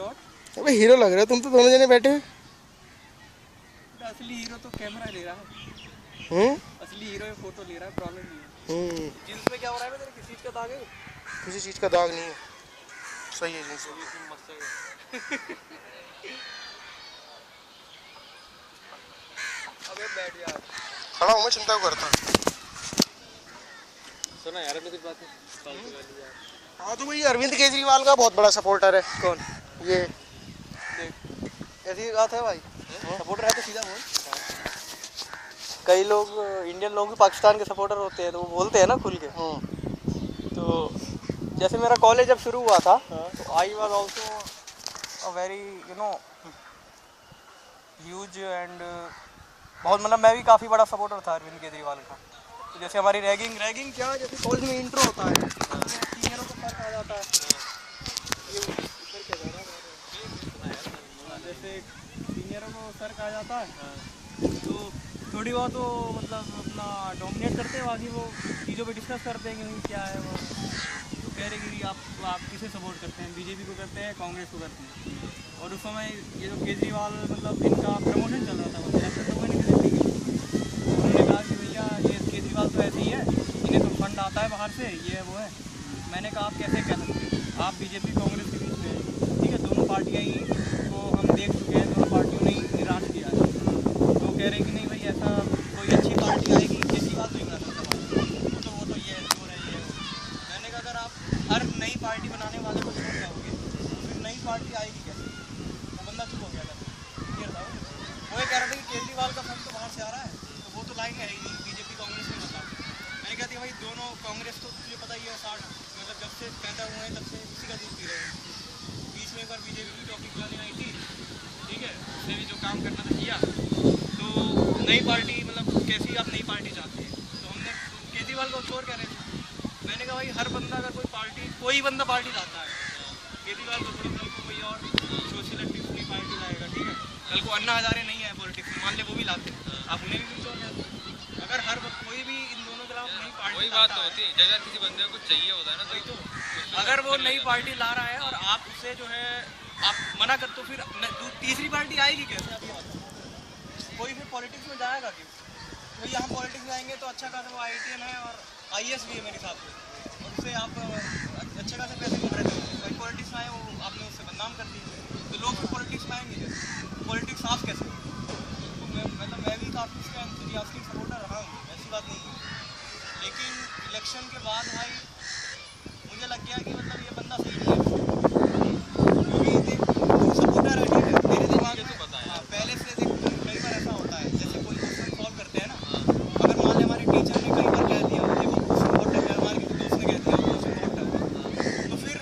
अबे हीरो लग रहे हो तुम तो दोनों जने बैठे। असली हीरो तो कैमरा ले रहा है। असली हीरो ये फोटो ले रहा है, प्रॉब्लम नहीं है। जींस में क्या हो रहा है? तेरे किसी चीज का दाग है? किसी चीज का दाग नहीं है, सही है जींस। मस्त है। अबे बैठ यार। खड़ा हूँ मैं, चिंता क्यों करता। सुना यार अभी कुछ बात नहीं। हाँ तो भाई अरविंद केजरीवाल का बहुत बड़ा सपोर्टर है। कौन? ये देख ऐसी बात है भाई, सपोर्टर है तो सीधा बोल। कई लोग इंडियन लोग भी पाकिस्तान के सपोर्टर होते हैं तो वो बोलते हैं ना खुल के। तो जैसे मेरा कॉलेज जब शुरू हुआ था तो I was also a very huge and बहुत, मतलब मैं भी काफ़ी बड़ा सपोर्टर था अरविंद केजरीवाल का। तो जैसे हमारी रैगिंग क्या, जैसे कॉलेज में इंट्रो होता है, सीनियरों को फर्क आ जाता है। ये इधर क्या जा रहा है, जैसे सीनियरों को फर्क आ जाता है तो थोड़ी बहुत वो मतलब अपना डोमिनेट करते हैं, बाकी वो चीज़ों पे डिस्कस करते हैं कि क्या है वो। तो कह रहे कि आप किसे सपोर्ट करते हैं, बीजेपी को करते हैं, कांग्रेस को करते हैं। और उस समय ये जो केजरीवाल मतलब इनका प्रमोशन चल रहा था, मतलब तो कोई नहीं उन्होंने कहा कि भैया ये केजरीवाल तो ऐसे ही है, इन्हें तो फंड आता है बाहर से, ये है वो है। मैंने कहा आप कैसे कह सकते हैं, आप बीजेपी कांग्रेस के बीच में, ठीक है, दोनों पार्टियाँ ही को हम देख चुके हैं, दोनों पार्टियों ने निराश किया है। तो कह रहे कि नहीं भाई ऐसा कोई अच्छी पार्टी आएगी, केजरीवाल तो इंग्लैंड का पार्टी वो तो ये है वो है ये। मैंने कहा अगर आप हर नई पार्टी बनाने वाले को छोड़ जाओगे तो फिर नई पार्टी आएगी कैसे? वो बंदा चुप हो गया था, क्लियर था वो ये कह रहा था कि केजरीवाल का फंड तो बाहर से आ रहा है, तो वो तो लाइन है ही नहीं, बीजेपी कांग्रेस में मतलब। मैंने कहा था भाई दोनों कांग्रेस तो तुझे पता ही है 60 मतलब जब से पैदा हुए हैं तब से उसी का दूध पी रहे हैं। बीच में एक बार बीजेपी की टॉपिक चलाने आई थी, ठीक है, उसने भी जो काम करना था किया। तो नई पार्टी मतलब कैसी आप नई पार्टी चाहते हैं, तो हमने केजरीवाल को चोर कह रहे थे। मैंने कहा भाई हर बंदा अगर कोई बंदा पार्टी चाहता है, केजरीवाल को थोड़ा, कल को कोई और सोशल एक्टिविस्ट पार्टी लाएगा, ठीक है, कल को अन्ना हजारे नहीं है पॉलिटिक्स में, मान ले वो भी लाते हैं, आप उन्हें भी चोर कहते हैं। अगर हर कोई भी इन दोनों के खिलाफ नई पार्टी, वही बात होती है जब किसी बंदे को कुछ चाहिए होता है ना, तो अगर वो नई पार्टी ला रहा है और आप उसे जो है आप मना कर, तो फिर तीसरी पार्टी आएगी कैसे? अभी कोई फिर पॉलिटिक्स में जाएगा क्यों? तो यहाँ पॉलिटिक्स में आएंगे तो अच्छा खासा वो IITN है और IAS भी है मेरे हिसाब से, और उससे आप अच्छे खासे पैसे कमा रहे थे। भाई पॉलिटिक्स में आए वो आपने उससे बदनाम कर दी, तो लोग फिर पॉलिटिक्स में आएंगे कैसे? पॉलिटिक्स साफ कैसे? तो मैं भी काफ़ी उसका एंथुसियास्टिक सपोर्टर रहा हूँ, ऐसी बात नहीं है। लेकिन इलेक्शन के बाद भाई मुझे लग गया कि मतलब ये बंदा सही नहीं है, क्योंकि सपोर्टर है, ठीक है, मेरे दिमाग में तो पता है पहले से कई बार ऐसा होता है, जैसे कोई क्वेश्चन सॉल्व करते हैं ना, अगर मान लें हमारे टीचर ने कई बार कह दिया ये वो क्वेश्चन बहुत टफ है, हमारे किसी दोस्त ने कह दिया वो क्वेश्चन बहुत टफ है, तो फिर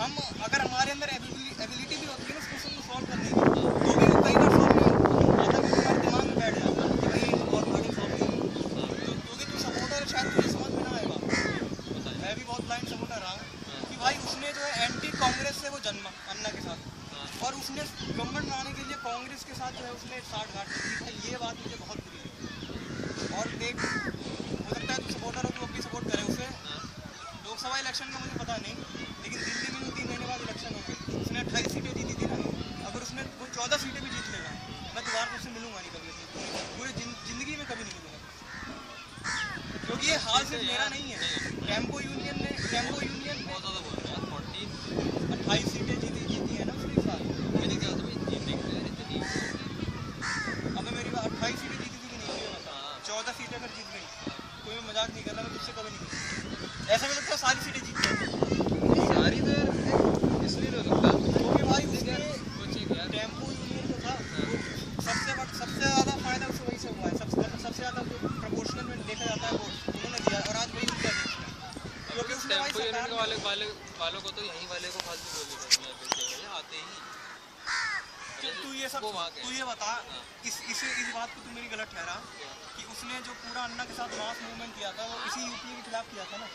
हम अगर हमारे अंदर एबिलिटी भी होती है ना उस क्वेश्चन को सॉल्व करने की, तो भी वो कई बार सॉल्व नहीं होता, क्योंकि हमारे दिमाग में बैठ जाता है कि भाई ये बहुत बड़ी सॉल्व नहीं होती। तो क्योंकि तू सपोर्टर शायद तुझे समझ में ना आएगा, मैं भी बहुत ब्लाइंड सपोर्टर रहा हूँ कि भाई उसने जो है एंटी कांग्रेस से वो जन्मा अन्ना के साथ, और उसने गवर्नमेंट बनाने के लिए कांग्रेस के साथ जो है उसने साठ घाट की, ये बात मुझे बहुत बुरी है। और देख हो सकता है तू सपोर्टर हो, तू अब भी सपोर्ट करे उसे। लोकसभा इलेक्शन का मुझे पता नहीं, लेकिन दिल्ली में 3 महीने बाद इलेक्शन हो गई, उसने 28 सीटें जीती थी ना, अगर उसने वो 14 सीटें भी जीत लेगा, मैं दोबारा उससे मिलूंगा नहीं कभी, पूरी जिंदगी में कभी नहीं मिलूंगा, क्योंकि ये हाल सिर्फ मेरा नहीं है। टेम्पो यूनियन ने बहुत ज़्यादा बोल रहा है, 28 सीटें जीती है ना उसके साथ, मैंने क्या था अबे मेरी 28 सीटें जीती थी कि नहीं ये बता, 14 सीटें अगर जीत गई, कोई मैं मजाक नहीं कर रहा, मैं तुझसे कभी नहीं, ऐसा मुझे लगता है सारी सीटें जीत गई सारी, तो यार इसलिए तो लगता है क्योंकि भाई उसके टेम्पो यूनियन जो था सबसे ज़्यादा फायदा उसे वही से हुआ है, सबसे ज़्यादा जो प्रपोर्शनल में देखा जाता है वो उन्होंने दिया, और आज वही उनका क्योंकि उसने भाई सरकार वालों को तो यहीं वाले को फालतू बोल देते आते ही। तू ये बता, इस बात को तू मेरी गलत ठहरा कि उसने जो पूरा अन्ना के साथ मास मूवमेंट किया था वो इसी यूपी के खिलाफ किया था ना,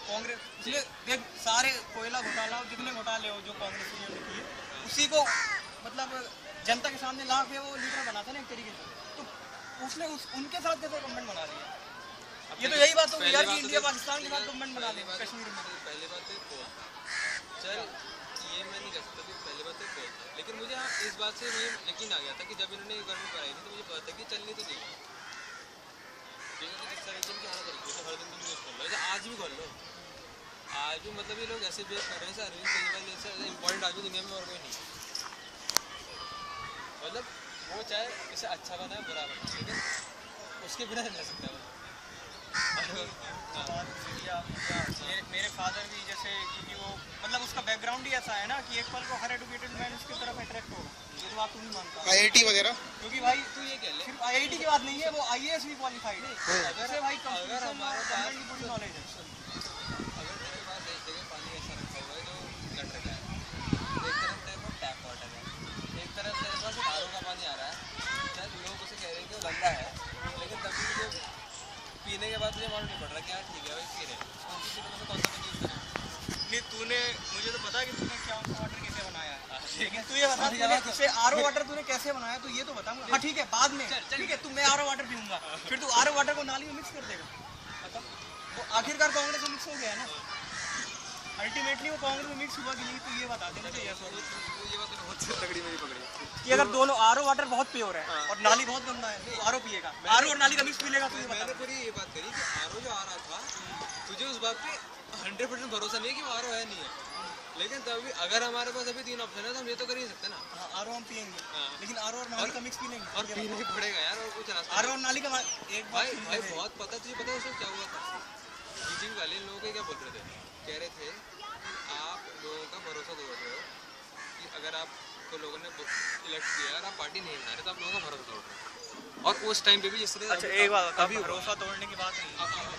कांग्रेस। इसलिए देख सारे कोयला घोटाला जितने घोटाले हो जो कांग्रेस ने किए, उसी को मतलब जनता के सामने ला के वो लीडर बना था ना एक तरीके से, तो उसने उनके साथ कैसे गवर्नमेंट बना लिया? ये तो यही बात होगी यार कि इंडिया पाकिस्तान के साथ गवर्नमेंट बना ले कश्मीर में। पहले बात है चल ये मैं नहीं कह सकता कि पहले बात तो गलत है, लेकिन मुझे हाँ इस बात से मुझे यकीन आ गया था कि जब इन्होंने गवर्नमेंट कराई थी तो मुझे पता था कि चलनी तो नहीं, क्योंकि जिस तरीके की हालत रखी है तो हर दिन तुम यूज़ कर लो, जैसे आज भी कर लो, आज भी मतलब ये लोग ऐसे बिहेव कर रहे हैं सर, अरविंद केजरीवाल जैसे इंपॉर्टेंट आदमी दुनिया में और कोई नहीं, मतलब वो चाहे इसे अच्छा बनाए बुरा बनाए, लेकिन उसके बिना नहीं रह सकता वो। मेरे फादर भी जैसे, क्योंकि वो मतलब उसका बैकग्राउंड ही ऐसा है ना कि एक पल को हर एजुकेटेड मैन उसकी तरफ अट्रैक्ट होगा, ये तो बात तू नहीं मानता। IIT वगैरह क्योंकि भाई तू ये कह ले सिर्फ IIT की बात नहीं है, वो IAS भी क्वालिफाइड है, जैसे भाई अगर हमारे पास की पूरी नॉलेज है। अगर तेरे पास एक जगह पानी ऐसा रखा हुआ है जो गट रखा है, एक तरफ तेरे पास टैप वाटर है, एक तरफ तेरे पास RO का पानी आ रहा है, शायद लोग उसे कह रहे हैं कि वो गंदा है, लेकिन तभी तुझे पीने के बाद तुझे मालूम नहीं पड़ रहा कि हाँ ठीक है भाई पी रहे हैं, उनकी चीज़ों में कौन सा पानी यूज़ करें। नहीं तूने, मुझे तो पता है कि तूने क्या वाटर कैसे बनाया है, लेकिन तू ये बता तूने इसे RO वाटर तूने कैसे बनाया, तो ये तो बता मुझे। हाँ ठीक है, बाद में ठीक है, तू मैं RO वाटर पीऊंगा, फिर तू RO वाटर को नाली में मिक्स कर देगा, वो आखिरकार कांग्रेस में मिक्स हो गया है ना, अल्टीमेटली वो कांग्रेस में मिक्स हुआ कि नहीं, तो ये बता दे मुझे। ये बात तो बहुत तगड़ी मेरी पकड़ी कि अगर दोनों RO वाटर बहुत प्योर है और नाली बहुत गंदा है तो RO पिएगा, RO और नाली का मिक्स पी लेगा, तो ये बता। मैंने पूरी ये बात करी कि RO जो आ रहा था तुझे उस बात पे 100% भरोसा नहीं है कि वो RO है नहीं है, लेकिन तभी अगर हमारे पास अभी 3 ऑप्शन है तो हम ये तो कर ही सकते ना। हाँ RO हम पिएंगे, हाँ। लेकिन RO और नाली का मिक्स पी लेंगे, और पीना ही पड़ेगा यार, और कुछ रास्ता RO और नाली का एक भाई बात भाई बहुत पता, तुझे पता है उसमें क्या हुआ था, बीजिंग वाले लोगों के क्या बोल रहे थे, कह रहे थे कि आप लोगों का भरोसा तोड़ रहे हो, कि अगर आपको लोगों ने इलेक्ट किया और आप पार्टी नहीं बना रहे तो आप लोगों का भरोसा तोड़ रहे हो, और उस टाइम पे भी जिस तरह अच्छा एक बात अभी भरोसा तोड़ने की बात नहीं,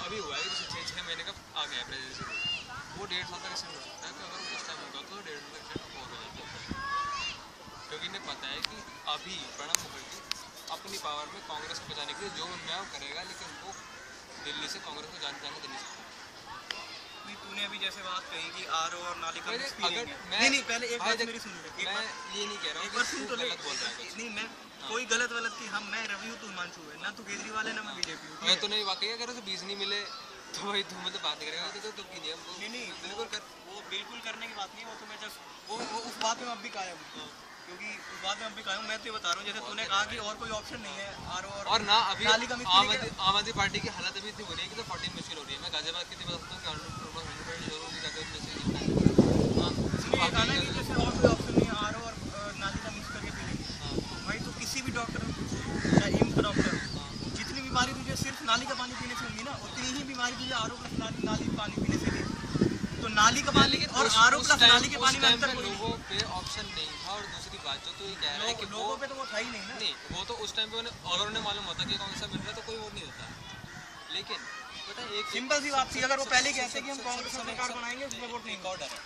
अभी हुआ है कि जैसे 6 महीने का आ गया प्रेसिडेंसी, वो 1.5 साल तक एक्सटेंड हो सकता है, तो अगर उस टाइम होगा तो 1.5 साल तक एक्सटेंड हो जाएगा, क्योंकि इन्हें पता है कि अभी प्रणब मुखर्जी अपनी पावर में कांग्रेस को बचाने के लिए जो उन्याय करेगा, लेकिन वो दिल्ली से कांग्रेस को जाने दे नहीं सकता। तूने अभी जैसे बात कही कि RO और नाली का मिक्स पी अगर लेंगे, मैं नहीं पहले एक बात मेरी सुन ले, मैं ये नहीं कह रहा हूँ एक बार कि सुन तू तो ले, गलत बोल रहा है कुछ, नहीं मैं कोई गलत की हम मैं रवि हूँ, तू हिमांशु है ना, तू केजरीवाल है ना मैं बीजेपी हूँ, मैं तो नहीं वाकई अगर उसे 20 नहीं मिले तो भाई तुम मतलब बात नहीं करेगा, तो की नहीं हमको नहीं बिल्कुल कर वो बिल्कुल करने की बात नहीं है, वो तो मैं जस्ट वो उस बात में अब भी कायम हूँ, क्योंकि उस बात में अब भी कायम हूँ। मैं तो ये बता रहा हूँ जैसे तूने कहा कि और कोई ऑप्शन नहीं है RO और ना अभी नाली का मिक्स आम आदमी पार्टी की हालत अभी इतनी बुरी है कि तो 14 मुश्किल हो रही है। मैं गाजियाबाद की बता सकता हूँ कि 100% श्योर हूँ कि गाजियाबाद में से ये था ना कि जैसे और कोई ऑप्शन नहीं है RO और नाली का मिक्स करके पी लेंगे, भाई तो किसी भी डॉक्टर या एम्स का डॉक्टर जितनी बीमारी तुझे सिर्फ नाली का पानी पीने से होगी ना, उतनी ही बीमारी तुझे RO प्लस नाली पानी पीने से होगी। तो नाली का पानी और RO प्लस नाली के पानी में अंतर कोई लोगों पे ऑप्शन नहीं था। और दूसरी बात जो तू ये कह रहा है कि लोगों पे तो वो था ही नहीं ना, नहीं वो तो उस टाइम पे उन्हें और उन्हें मालूम होता कि कौन सा मिल रहा है तो कोई वोट नहीं देता, लेकिन पता है एक सिंपल सी बात थी, अगर वो पहले कहते कि हम कांग्रेस सरकार बनाएंगे उसमें वोट नहीं ऑर्डर है।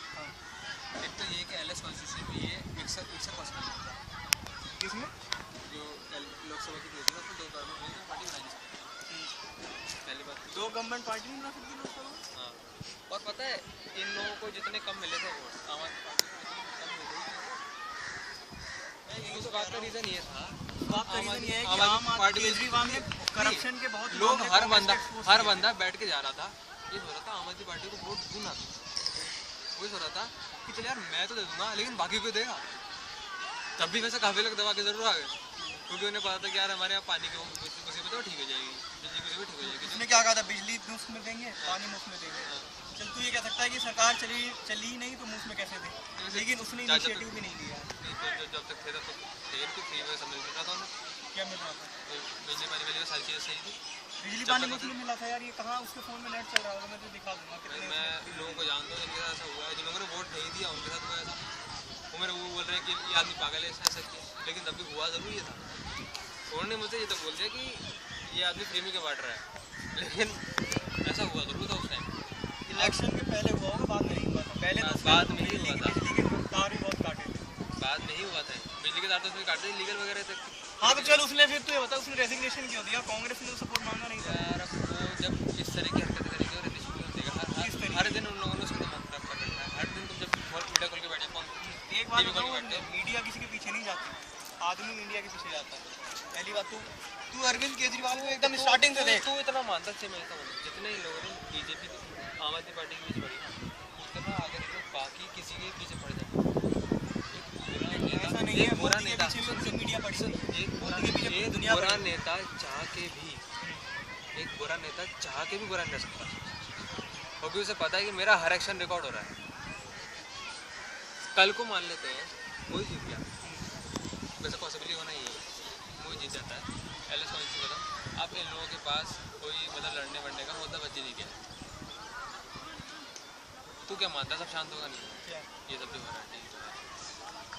एक तो ये कि LS कॉन्स्टिट्यूशन में ये मिक्सर पर्सन है किसमें जो लोकसभा की थी उसमें 2 बार में पार्टी बना नहीं सकती, पहली बात। 2 गवर्नमेंट पार्टी नहीं बना सकती लोकसभा। हाँ और पता है इन लोगों को जितने कम मिले थे वोट आम आदमी पार्टी को जितने कम मिले थे, उस बात का रीज़न ये था बात का रीजन ये है कि आम आदमी आम पार्टी केजरीवाल ने करप्शन के बहुत लोग मामले हर कांग्रेस बंदा बैठ के जा रहा था, ये हो रहा था आम आदमी पार्टी को वोट दूंगा, वो हो रहा था कि चल यार मैं तो दे दूंगा लेकिन बाकी कोई देगा, तब भी वैसे काफ़ी लोग दबा के जरूर आ गए, क्योंकि उन्हें पता था कि यार हमारे यहाँ पानी की मुसीबत है वो ठीक हो जाएगी, बिजली की मुसीबत ठीक हो जाएगी। उसने क्या कहा था, बिजली मुफ्त में देंगे पानी मुफ्त में देंगे। चल तू ये कह सकता है कि सरकार चली ही नहीं तो मुफ्त में कैसे दे, लेकिन उसने इनिशिएटिव भी नहीं लिया। जब तक थे तब तक तेल को फ्री में समझ मिल रहा था उन्हें, क्या मिल रहा था, बिजली पानी वाली सारी चीज़ें सही थी, बिजली पानी मुफ्त में मिला था यार। ये कहाँ उसके फ़ोन में नेट चल रहा होगा, मैं तो दिखा दूंगा कितने। मैं लोगों को जानता हूँ जिनके साथ ऐसा हुआ है, जिन लोगों ने वोट नहीं दिया उनके साथ हुआ ऐसा, वो मेरे वो बोल रहे हैं कि ये आदमी पागल है ऐसा किया, लेकिन तब भी हुआ ज़रूर ये था। उन्होंने मुझे ये तो बोल दिया कि ये आदमी फ्री में क्यों बांट रहा है, लेकिन ऐसा हुआ ज़रूर था उस टाइम। इलेक्शन के पहले हुआ होगा, बाद में नहीं हुआ था। पहले तो बाद में ही हुआ था, बिजली के तार भी बहुत काटे थे। बाद में ही हुआ था, बिजली के तार तो उसमें काटते लीगल वगैरह तक। हाँ तो चल उसने फिर तो ये बता उसने रेजिग्नेशन क्यों दिया, कांग्रेस ने तो सपोर्ट मांगा नहीं था यार अब वो जब इस तरह की हरकतें करेंगे और रेजिग्नेशन क्यों देगा, हर दिन उन लोगों ने उसका दिमाग खराब कर रखा है। हर दिन तुम जब मीडिया खोल के बैठे कौन एक बात बताऊँ, मीडिया किसी के पीछे नहीं जाती, आदमी मीडिया के पीछे जाता है। पहली बात तू अरविंद केजरीवाल को एकदम स्टार्टिंग से देख, तू इतना मानता थे, मैं ऐसा बोलूँ जितने लोगों ने बीजेपी आम आदमी पार्टी के बीच पड़ी उतना अगर ये लोग बाकी किसी के पीछे पड़ जाए नहीं है, एक बुरा मोदी के नेता पीछे भी उनकी मीडिया पड़ी हुई है। एक मोदी के पीछे पूरी एक दुनिया बुरा पड़ी हुई है। नेता चाह के भी एक बुरा नेता चाह के भी बुरा नहीं रह सकता, क्योंकि उसे पता है कि मेरा हर एक्शन रिकॉर्ड हो रहा है। कल को मान लेते हैं कोई जीत गया, वैसे पॉसिबिलिटी होना ही है, कोई जीत जाता है, एलएस को इसी बताओ, अब इन लोगों के पास कोई मतलब लड़ने वड़ने का मुद्दा बच ही नहीं गया। तू क्या मानता है सब शांत होगा? नहीं, क्या? ये सब जो हो रहा है ठीक है।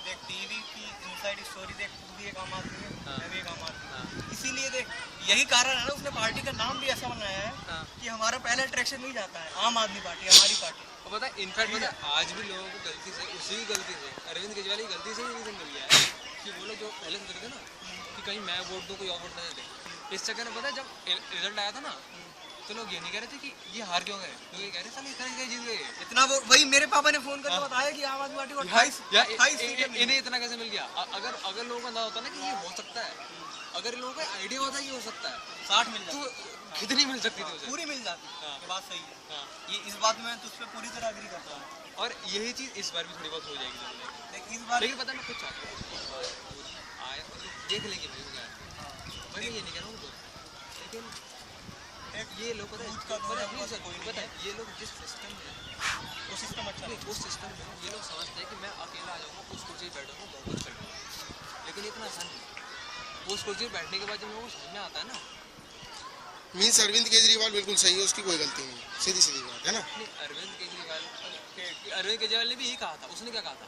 देख टीवी की इनसाइड स्टोरी देख, तू भी एक आम आदमी है, हाँ। मैं भी एक आम आदमी हूँ। हाँ इसीलिए देख यही कारण है ना उसने पार्टी का नाम भी ऐसा बनाया है हाँ। कि हमारा पहला अट्रैक्शन नहीं जाता है, आम आदमी पार्टी हमारी पार्टी। और पता है इनफैक्ट पता है आज भी लोगों को गलती से, उसी की गलती से, अरविंद केजरीवाल की गलती से ही रीजन मिल गया है कि वो लोग जो पहले सोचते थे ना कि कहीं मैं वोट दूँ कोई और वोट ना दे, इस चक्कर में पता है जब रिजल्ट आया था ना तो लोग ये नहीं कह रहे थे कि ये हार क्यों गए, लोग ये कह रहे साले इतना ही जीत गए। इतना वो वही मेरे पापा ने फोन करके बताया कि आम आदमी पार्टी को 28 सीटें मिली। इन्हें इतना कैसे मिल गया? अगर लोगों को अंदाजा होता ना कि ये हो सकता है, अगर इन लोगों को आइडिया होता है कि हो सकता है 60 मिल तो जाती, कितनी मिल सकती थी उसे? पूरी मिल जाती। हाँ। ये बात सही है, हाँ। ये इस बात में मैं तुझ पे पूरी तरह एग्री करता हूँ। और यही चीज़ इस बार भी थोड़ी बहुत हो जाएगी जल्दी। देख इस बार लेकिन पता है मैं खुद चाहता हूँ आए देख लेंगे भाई क्या है। मैं ये नहीं कह रहा हूँ लेकिन ये लोग पता है पता है ये लोग जिस सिस्टम में वो सिस्टम अच्छा नहीं उस सिस्टम में ये लोग समझते हैं कि मैं अकेला आ जाऊँगा उस कुर्सी पर बैठूँगा बहुत कुछ कर लूँगा, लेकिन इतना आसान नहीं। उस कुर्सी पर बैठने के बाद जब लोगों को समझ में आता है ना मीन्स अरविंद केजरीवाल बिल्कुल सही है, उसकी कोई गलती नहीं, सीधी सीधी बात है ना। नहीं अरविंद केजरीवाल ने भी यही कहा था। उसने क्या कहा था?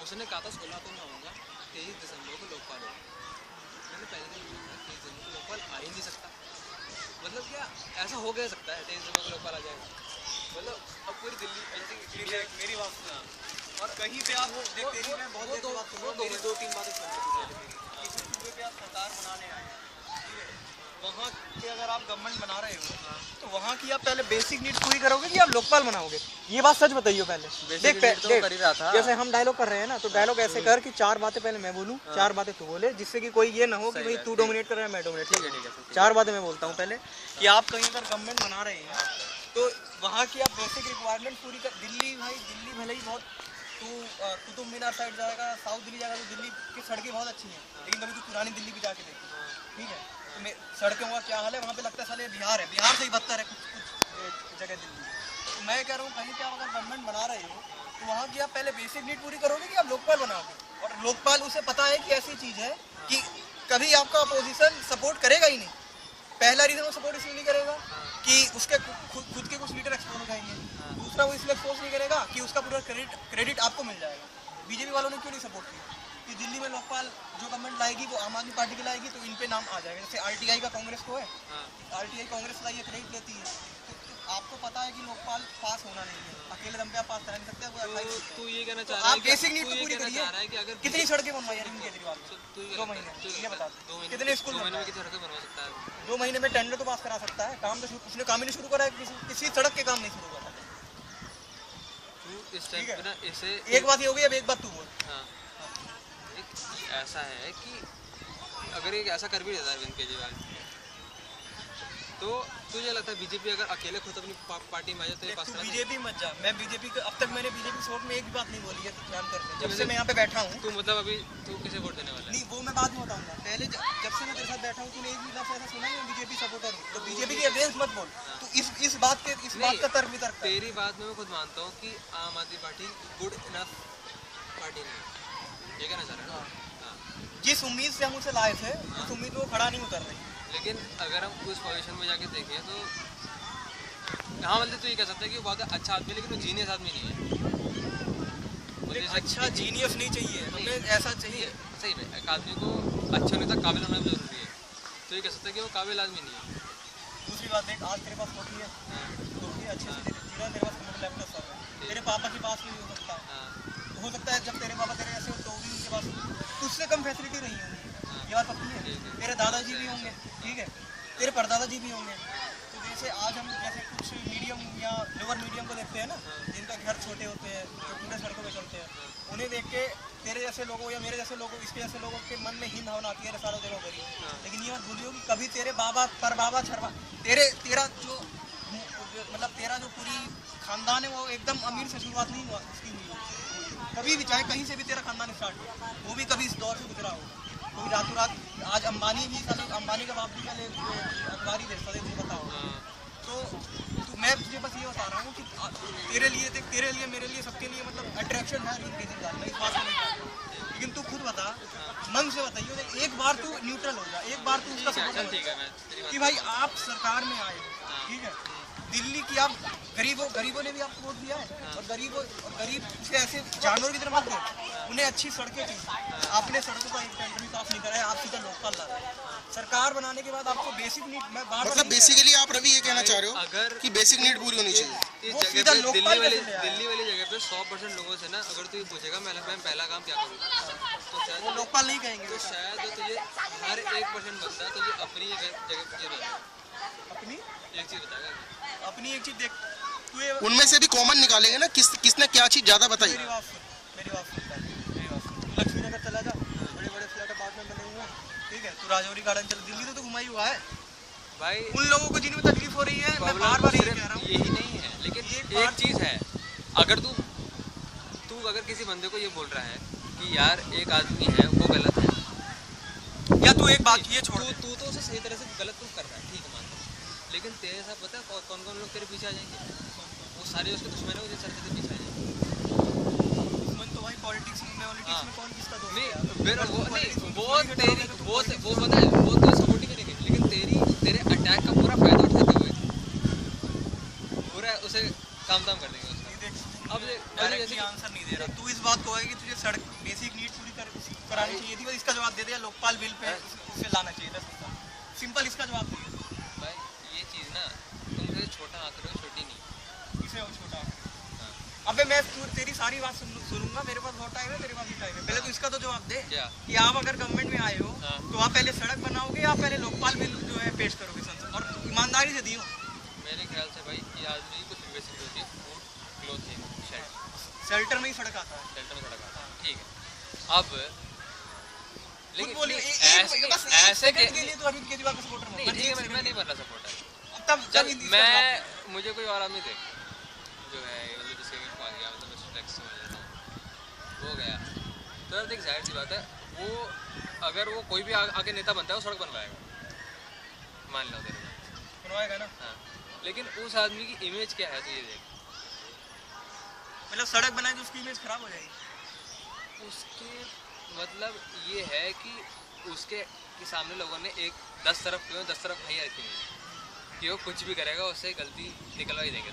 उसने कहा था 16 को मैं आऊँगा, 23 दिसंबर को लोकपाल होगा। मैंने पहले दिन बोला 23 दिसंबर को लोकपाल आ ही नहीं सकता, मतलब क्या ऐसा हो गया सकता है 23 दिसंबर को लोकपाल आ जाएगा? मतलब अब पूरी दिल्ली मेरी बात सुना और कहीं पे आप देख तेरी मैं बहुत देर के बाद सुन रहा हूँ, मेरी 2-3 बातें सुन रही थी। किसी सूबे पे आप सरकार बनाने आए हैं, ठीक है, वहाँ के अगर आप गवर्नमेंट बना रहे हो तो वहाँ की आप पहले बेसिक नीड्स पूरी करोगे कि आप लोकपाल बनाओगे? ये बात सच बताइए पहले। देख कर ही रहा था। जैसे हम डायलॉग कर रहे हैं ना, तो डायलॉग ऐसे कर कि 4 बातें पहले मैं बोलूँ, 4 बातें तू बोले, जिससे कि कोई ये ना हो कि भाई तू डोमिनेट कर रहा है मैं डोमिनेट। ठीक है 4 बातें मैं बोलता हूँ पहले कि आप कहीं अगर गवर्नमेंट बना रहे हैं तो वहाँ की आप बेसिक रिक्वायरमेंट पूरी कर। दिल्ली भले ही बहुत तू कुतुब मीनार साइड जाएगा, साउथ दिल्ली जाएगा तो दिल्ली की सड़कें बहुत अच्छी हैं, लेकिन कभी तू पुरानी दिल्ली भी जाके देख, ठीक है, तो सड़कों का क्या हाल है वहाँ पे लगता है साले बिहार है, बिहार से ही बदतर है कुछ जगह दिल्ली। तो मैं कह रहा हूँ कहीं पे आप अगर गवर्नमेंट बना रहे हो तो वहाँ की आप पहले बेसिक नीड पूरी करोगे कि आप लोकपाल बनाओगे? और लोकपाल उसे पता है कि ऐसी चीज़ है कि कभी आपका अपोजिशन सपोर्ट करेगा ही नहीं। पहला रीज़न वो सपोर्ट इसलिए नहीं करेगा कि उसके खुद के कुछ लीडर एक्सपोज हो जाएंगे, दूसरा वो इसलिए एक्सपोज नहीं करेगा कि उसका पूरा क्रेडिट आपको मिल जाएगा। बीजेपी वालों ने क्यों नहीं सपोर्ट किया कि दिल्ली में लोकपाल जो गवर्नमेंट लाएगी वो आम आदमी पार्टी की लाएगी तो इन पे नाम आ जाएगा। जैसे आरटीआई का कांग्रेस को है, आरटीआई कांग्रेस लाई है, क्रेडिट लेती है, तो आपको पता है कि लोकपाल पास होना नहीं है, अकेले दम पे आप पास करा नहीं सकते। वो तू ये कहना तो चाह रहा है आप बेसिक नीड तो पूरी करिए। कि अगर कितनी सड़कें बनवाई अरविंद केजरीवाल ने 2 महीने, ये बता दो कितने स्कूल 2 महीने में कितनी सड़कें बनवा सकता है? 2 महीने में टेंडर तो पास करा सकता है, काम तो उसने काम ही नहीं शुरू करा है, किसी सड़क के काम नहीं शुरू करा। तू इस टाइम पे ना इसे एक बात ये हो गई, अब एक बात तू बोल। हाँ एक ऐसा है कि अगर एक ऐसा कर भी देता है अरविंद केजरीवाल तो तुझे लगता है बीजेपी अगर अकेले खुद अपनी पार्टी में आ जाए तो ये पास करा? बीजेपी मत जा, मैं बीजेपी को अब तक मैंने बीजेपी सपोर्ट में एक भी बात नहीं बोली है, तो ध्यान कर ले। जब से मैं यहाँ पे बैठा हूँ तू मतलब अभी तू किसे वोट देने वाला है? नहीं वो मैं बाद में बताऊंगा, पहले जब से मैं तेरे साथ बैठा हूँ तूने एक भी लफ्ज़ ऐसा सुना है मैं बीजेपी सपोर्टर हूँ, तो बीजेपी के अगेंस्ट मत बोल। तो इस बात का तर्क वितर्क कर। तेरी बात में मैं खुद मानता हूँ कि आम Aadmi party good enough party नहीं, ये कहना चाह रहा है ना? जिस उम्मीद से हम उसे लाए थे उस उम्मीद को खड़ा नहीं उतर रही। लेकिन अगर हम उस पोजीशन में जाके देखें तो हाँ मतलब तो ये कह सकते हैं कि वो बहुत अच्छा आदमी है लेकिन वो जीनियस आदमी नहीं है। अच्छा जीनियस नहीं चाहिए हमें, ऐसा चाहिए सही में एक आदमी को अच्छा होने तक काबिल होना भी जरूरी है, तो ये कह सकते हैं कि वो काबिल आदमी नहीं है। दूसरी बात देख, आज तेरे पास नौकरी है, नौकरी अच्छे से जीना, तेरे पास कंप्यूटर लैपटॉप सब है, तेरे पापा के पास भी हो सकता है, हो सकता है जब तेरे पापा तेरे ऐसे हो तो भी उनके पास उससे कम फैसिलिटी रही होंगी, ये बात पक्की है। तेरे दादाजी भी होंगे, ठीक है, तेरे परदादाजी भी होंगे। तो जैसे आज हम जैसे कुछ मीडियम या लोअर मीडियम को देखते हैं ना, जिनका घर छोटे होते हैं, जो पूरे सड़कों पे चलते हैं, उन्हें देख के तेरे जैसे लोगों या मेरे जैसे लोगों, इसके जैसे लोगों के मन में हीन भावना आती है सालों देखो करी। लेकिन ये मत भूलियो कि कभी तेरे बाबा परबाबा छरबा तेरा जो मतलब तेरा जो पूरी खानदान है वो एकदम अमीर से शुरुआत नहीं हुआ उसकी हुई। कभी भी चाहे कहीं से भी तेरा खानदान स्टार्ट हो, वो भी कभी इस दौर से गुजरा होगा। कोई रातों रात आज अंबानी भी साले अंबानी का बाप भी पहले अखबार ही देखता था, तुझे पता होगा। तो मैं तुझे बस ये बता रहा हूँ कि तेरे लिए देख, तेरे लिए मेरे लिए सबके लिए मतलब अट्रैक्शन है अरविंद केजरीवाल, मैं इस बात को नहीं कहता। लेकिन तू खुद बता, मन से बताइए, एक बार तू न्यूट्रल हो जा, एक बार तू उसका सपोर्ट कि भाई आप सरकार में आए हो, ठीक है, दिल्ली की आप गरीबों ने भी आपको वोट दिया है, और गरीब से ऐसे जानवरों की तरह मत देखो, उन्हें अच्छी सड़कें चाहिए। आपने सड़कों का एक टेंडर भी साफ नहीं करा है, आप सीधा लोकपाल ला रहे हैं। सरकार बनाने के बाद आपको बेसिक नीड, मैं बार मतलब बेसिकली आप रवि ये कहना चाह रहे हो कि बेसिक नीड पूरी होनी चाहिए। वो सीधा लोकपाल दिल्ली वाली जगह पे 100% लोगों से ना अगर तू ये पूछेगा मैं पहला काम क्या करूँगा, तो शायद वो लोकपाल नहीं कहेंगे। तो शायद तुझे हर 1% बंदा तुझे अपनी जगह ये बताएगा, अपनी एक चीज़ बताएगा, अपनी एक चीज देख, तू ये उनमें से भी कॉमन निकालेंगे ना, किसने क्या चीज ज्यादा बताई। मेरी बात सुन, मेरी बात सुन, लक्ष्मी नगर चला जा, बड़े बड़े फ्लैट अपार्टमेंट बने हुए हैं, ठीक है, तू राजौरी गार्डन चल, दिल्ली तो घुमा ही हुआ है भाई। उन लोगों को जिनमें तकलीफ हो रही है, मैं बार यही कह रहा हूँ, यही नहीं है, लेकिन एक चीज़ है, अगर तू अगर किसी बंदे को ये बोल रहा है कि यार एक आदमी है वो गलत है, या तू एक बात ये छोड़, तू तो उसे सही तरह से गलत प्रूफ कर रहा है, ठीक है मानता हूं। लेकिन तेरे साथ पता है कौन कौन लोग तेरे पीछे आ जाएंगे, वो सारे उसके दुश्मन है, वो सर तेरे पीछे आ जाएंगे। दुश्मन तो भाई पॉलिटिक्स में कौन किसका दोस्त है? नहीं फिर वो तेरी वो पता है वो तो सपोर्ट ही करेंगे, लेकिन तेरे अटैक का पूरा फायदा उठाते हुए पूरा उसे काम कर देंगे उसका। अब डायरेक्टली आंसर नहीं दे रहा, तू इस बात को है कि तुझे सड़क बेसिक नीड पूरी करानी चाहिए थी, बस इसका जवाब दे दिया, लोकपाल बिल पे उसे लाना चाहिए था, सिंपल इसका जवाब दिया। भाई ये चीज़ ना तुम छोटा आंक रहे हो, छोटी नहीं, किसे हो छोटा? अबे मैं तेरी सारी बात सुनूंगा, मेरे पास बहुत टाइम है, तेरे पास भी टाइम है, पहले तो इसका तो जवाब दे कि आप अगर गवर्नमेंट में आए हो तो आप पहले सड़क बनाओगे या पहले लोकपाल बिल जो है पेश करोगे संसद, और ईमानदारी से दियो। मेरे ख्याल से भाई ये आदमी कुछ बेसिक होती है, फूड क्लोथिंग शेल्टर में ही सड़क आता है, शेल्टर में सड़क आता है, ठीक है। अब लेकिन ऐसे के लिए तो अरविंद केजरीवाल का सपोर्टर नहीं, ठीक है, मैं नहीं बन रहा सपोर्टर, तब चल मैं मुझे कोई और आदमी देख जो है मतलब जिसके आ गया, मतलब मैं टैक्स समझ लेता हूँ वो गया, तो देख जाहिर सी बात है वो अगर वो कोई भी आगे नेता बनता है वो सड़क बनवाएगा, मान लो तेरे बनवाएगा ना। हाँ, लेकिन उस आदमी की इमेज क्या है तो ये देख, मतलब सड़क बनाए तो उसकी इमेज खराब हो जाएगी। उसके मतलब ये है कि उसके सामने लोगों ने 10 तरफ क्यों 10 तरफ नहीं रखी है कि वो कुछ भी करेगा उससे गलती निकलवा ही देंगे।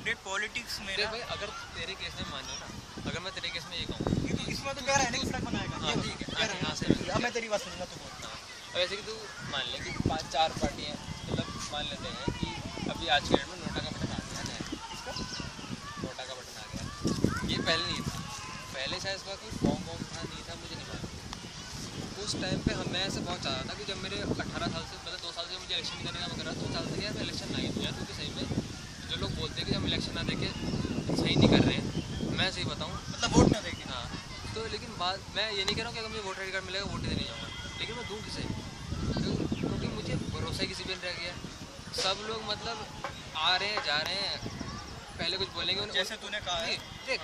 देख पॉलिटिक्स में देख भाई अगर तेरे केस में मान लो ना, अगर मैं तेरे केस में ये कहूँ कि इसमें तो कह रहा है ना कि सड़क बनाएगा, हाँ ठीक है, यहाँ से अब मैं तेरी बात सुनूंगा तू बोल। अब ऐसे कि तू मान ले कि 5-4 पार्टियाँ मतलब मान लेते हैं कि अभी आज के डेट में नोटा का बटन आ गया है, इसका नोटा का बटन आ गया, ये पहले नहीं था, पहले शायद इसका कोई फॉर्म था नहीं था मुझे नहीं मालूम। उस टाइम पे मैं ऐसे बहुत चाह रहा था कि जब मेरे 18 साल से मतलब 2 साल से मुझे इलेक्शन करने का मन कर रहा था, 2 साल से यार मैं इलेक्शन नहीं दूँ यार, क्योंकि सही में जो लोग बोलते हैं कि हम इलेक्शन ना देके सही नहीं कर रहे हैं, मैं सही बताऊँ मतलब वोट ना देंगे। हाँ तो लेकिन बात मैं ये नहीं कह रहा हूँ कि अगर मुझे वोटर आई कार्ड मिलेगा वोट देने जाऊँगा, लेकिन मैं दूँ किसे, क्योंकि मुझे भरोसा ही किसी पे रह गया। सब लोग मतलब आ रहे हैं जा रहे हैं, पहले कुछ बोलेंगे जैसे तूने कहा है, देख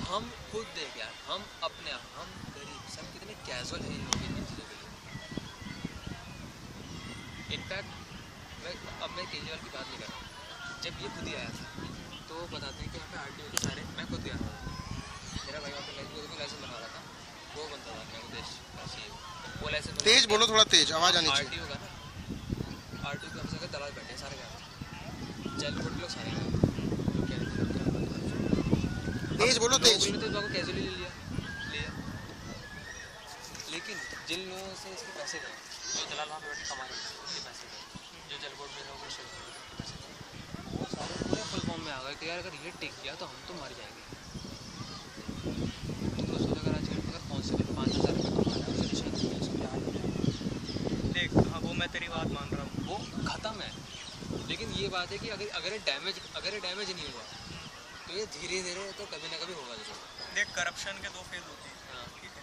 हम खुद देख यार, हम अपने आप हम गरीब सब कितने कैजुअल हैं इन लोगों की चीज़ों के लिए। इनफैक्ट अब मैं केजरीवाल की बात नहीं कर रहा हूँ, जब ये खुद ही आया था तो बताते हैं कि यहाँ पे RTO के सारे, मैं खुद गया था, मेरा भाई वहाँ पे लाइसेंस बनवा रहा था, वो बनता था मेरा उद्देश्य, वो लाइसेंस तेज बोलो, थोड़ा तेज आवाज़ आनी चाहिए। RTO का ना, RTO के हर जगह दलाल बैठे हैं, सारे गए जेल कोर्ट लोग सारे गए, तेज बोलो तेज। तो आपको कैजुअली ले लिया, लेकिन जिन लोगों से इसके पैसे गए, जो दलाल वहाँ पे बैठे कमा रहे हैं उसके पैसे गए, जो जेल कोर्ट में लोग पैसे गए, वो सारे पूरे फुल फॉर्म में आ गए कि यार अगर ये टिक गया तो हम तो मर जाएंगे। तो सोचा अगर आज अगर कांस्टेबल 5000 रुपये कमा रहा है उसे रिश्वत देख हाँ वो मैं तेरी बात मान रहा हूँ, वो ख़त्म है। लेकिन ये बात है कि अगर ये डैमेज नहीं हुआ तो ये धीरे धीरे तो कभी ना कभी होगा जरूर। देख करप्शन के 2 फेज होते हैं, ठीक है,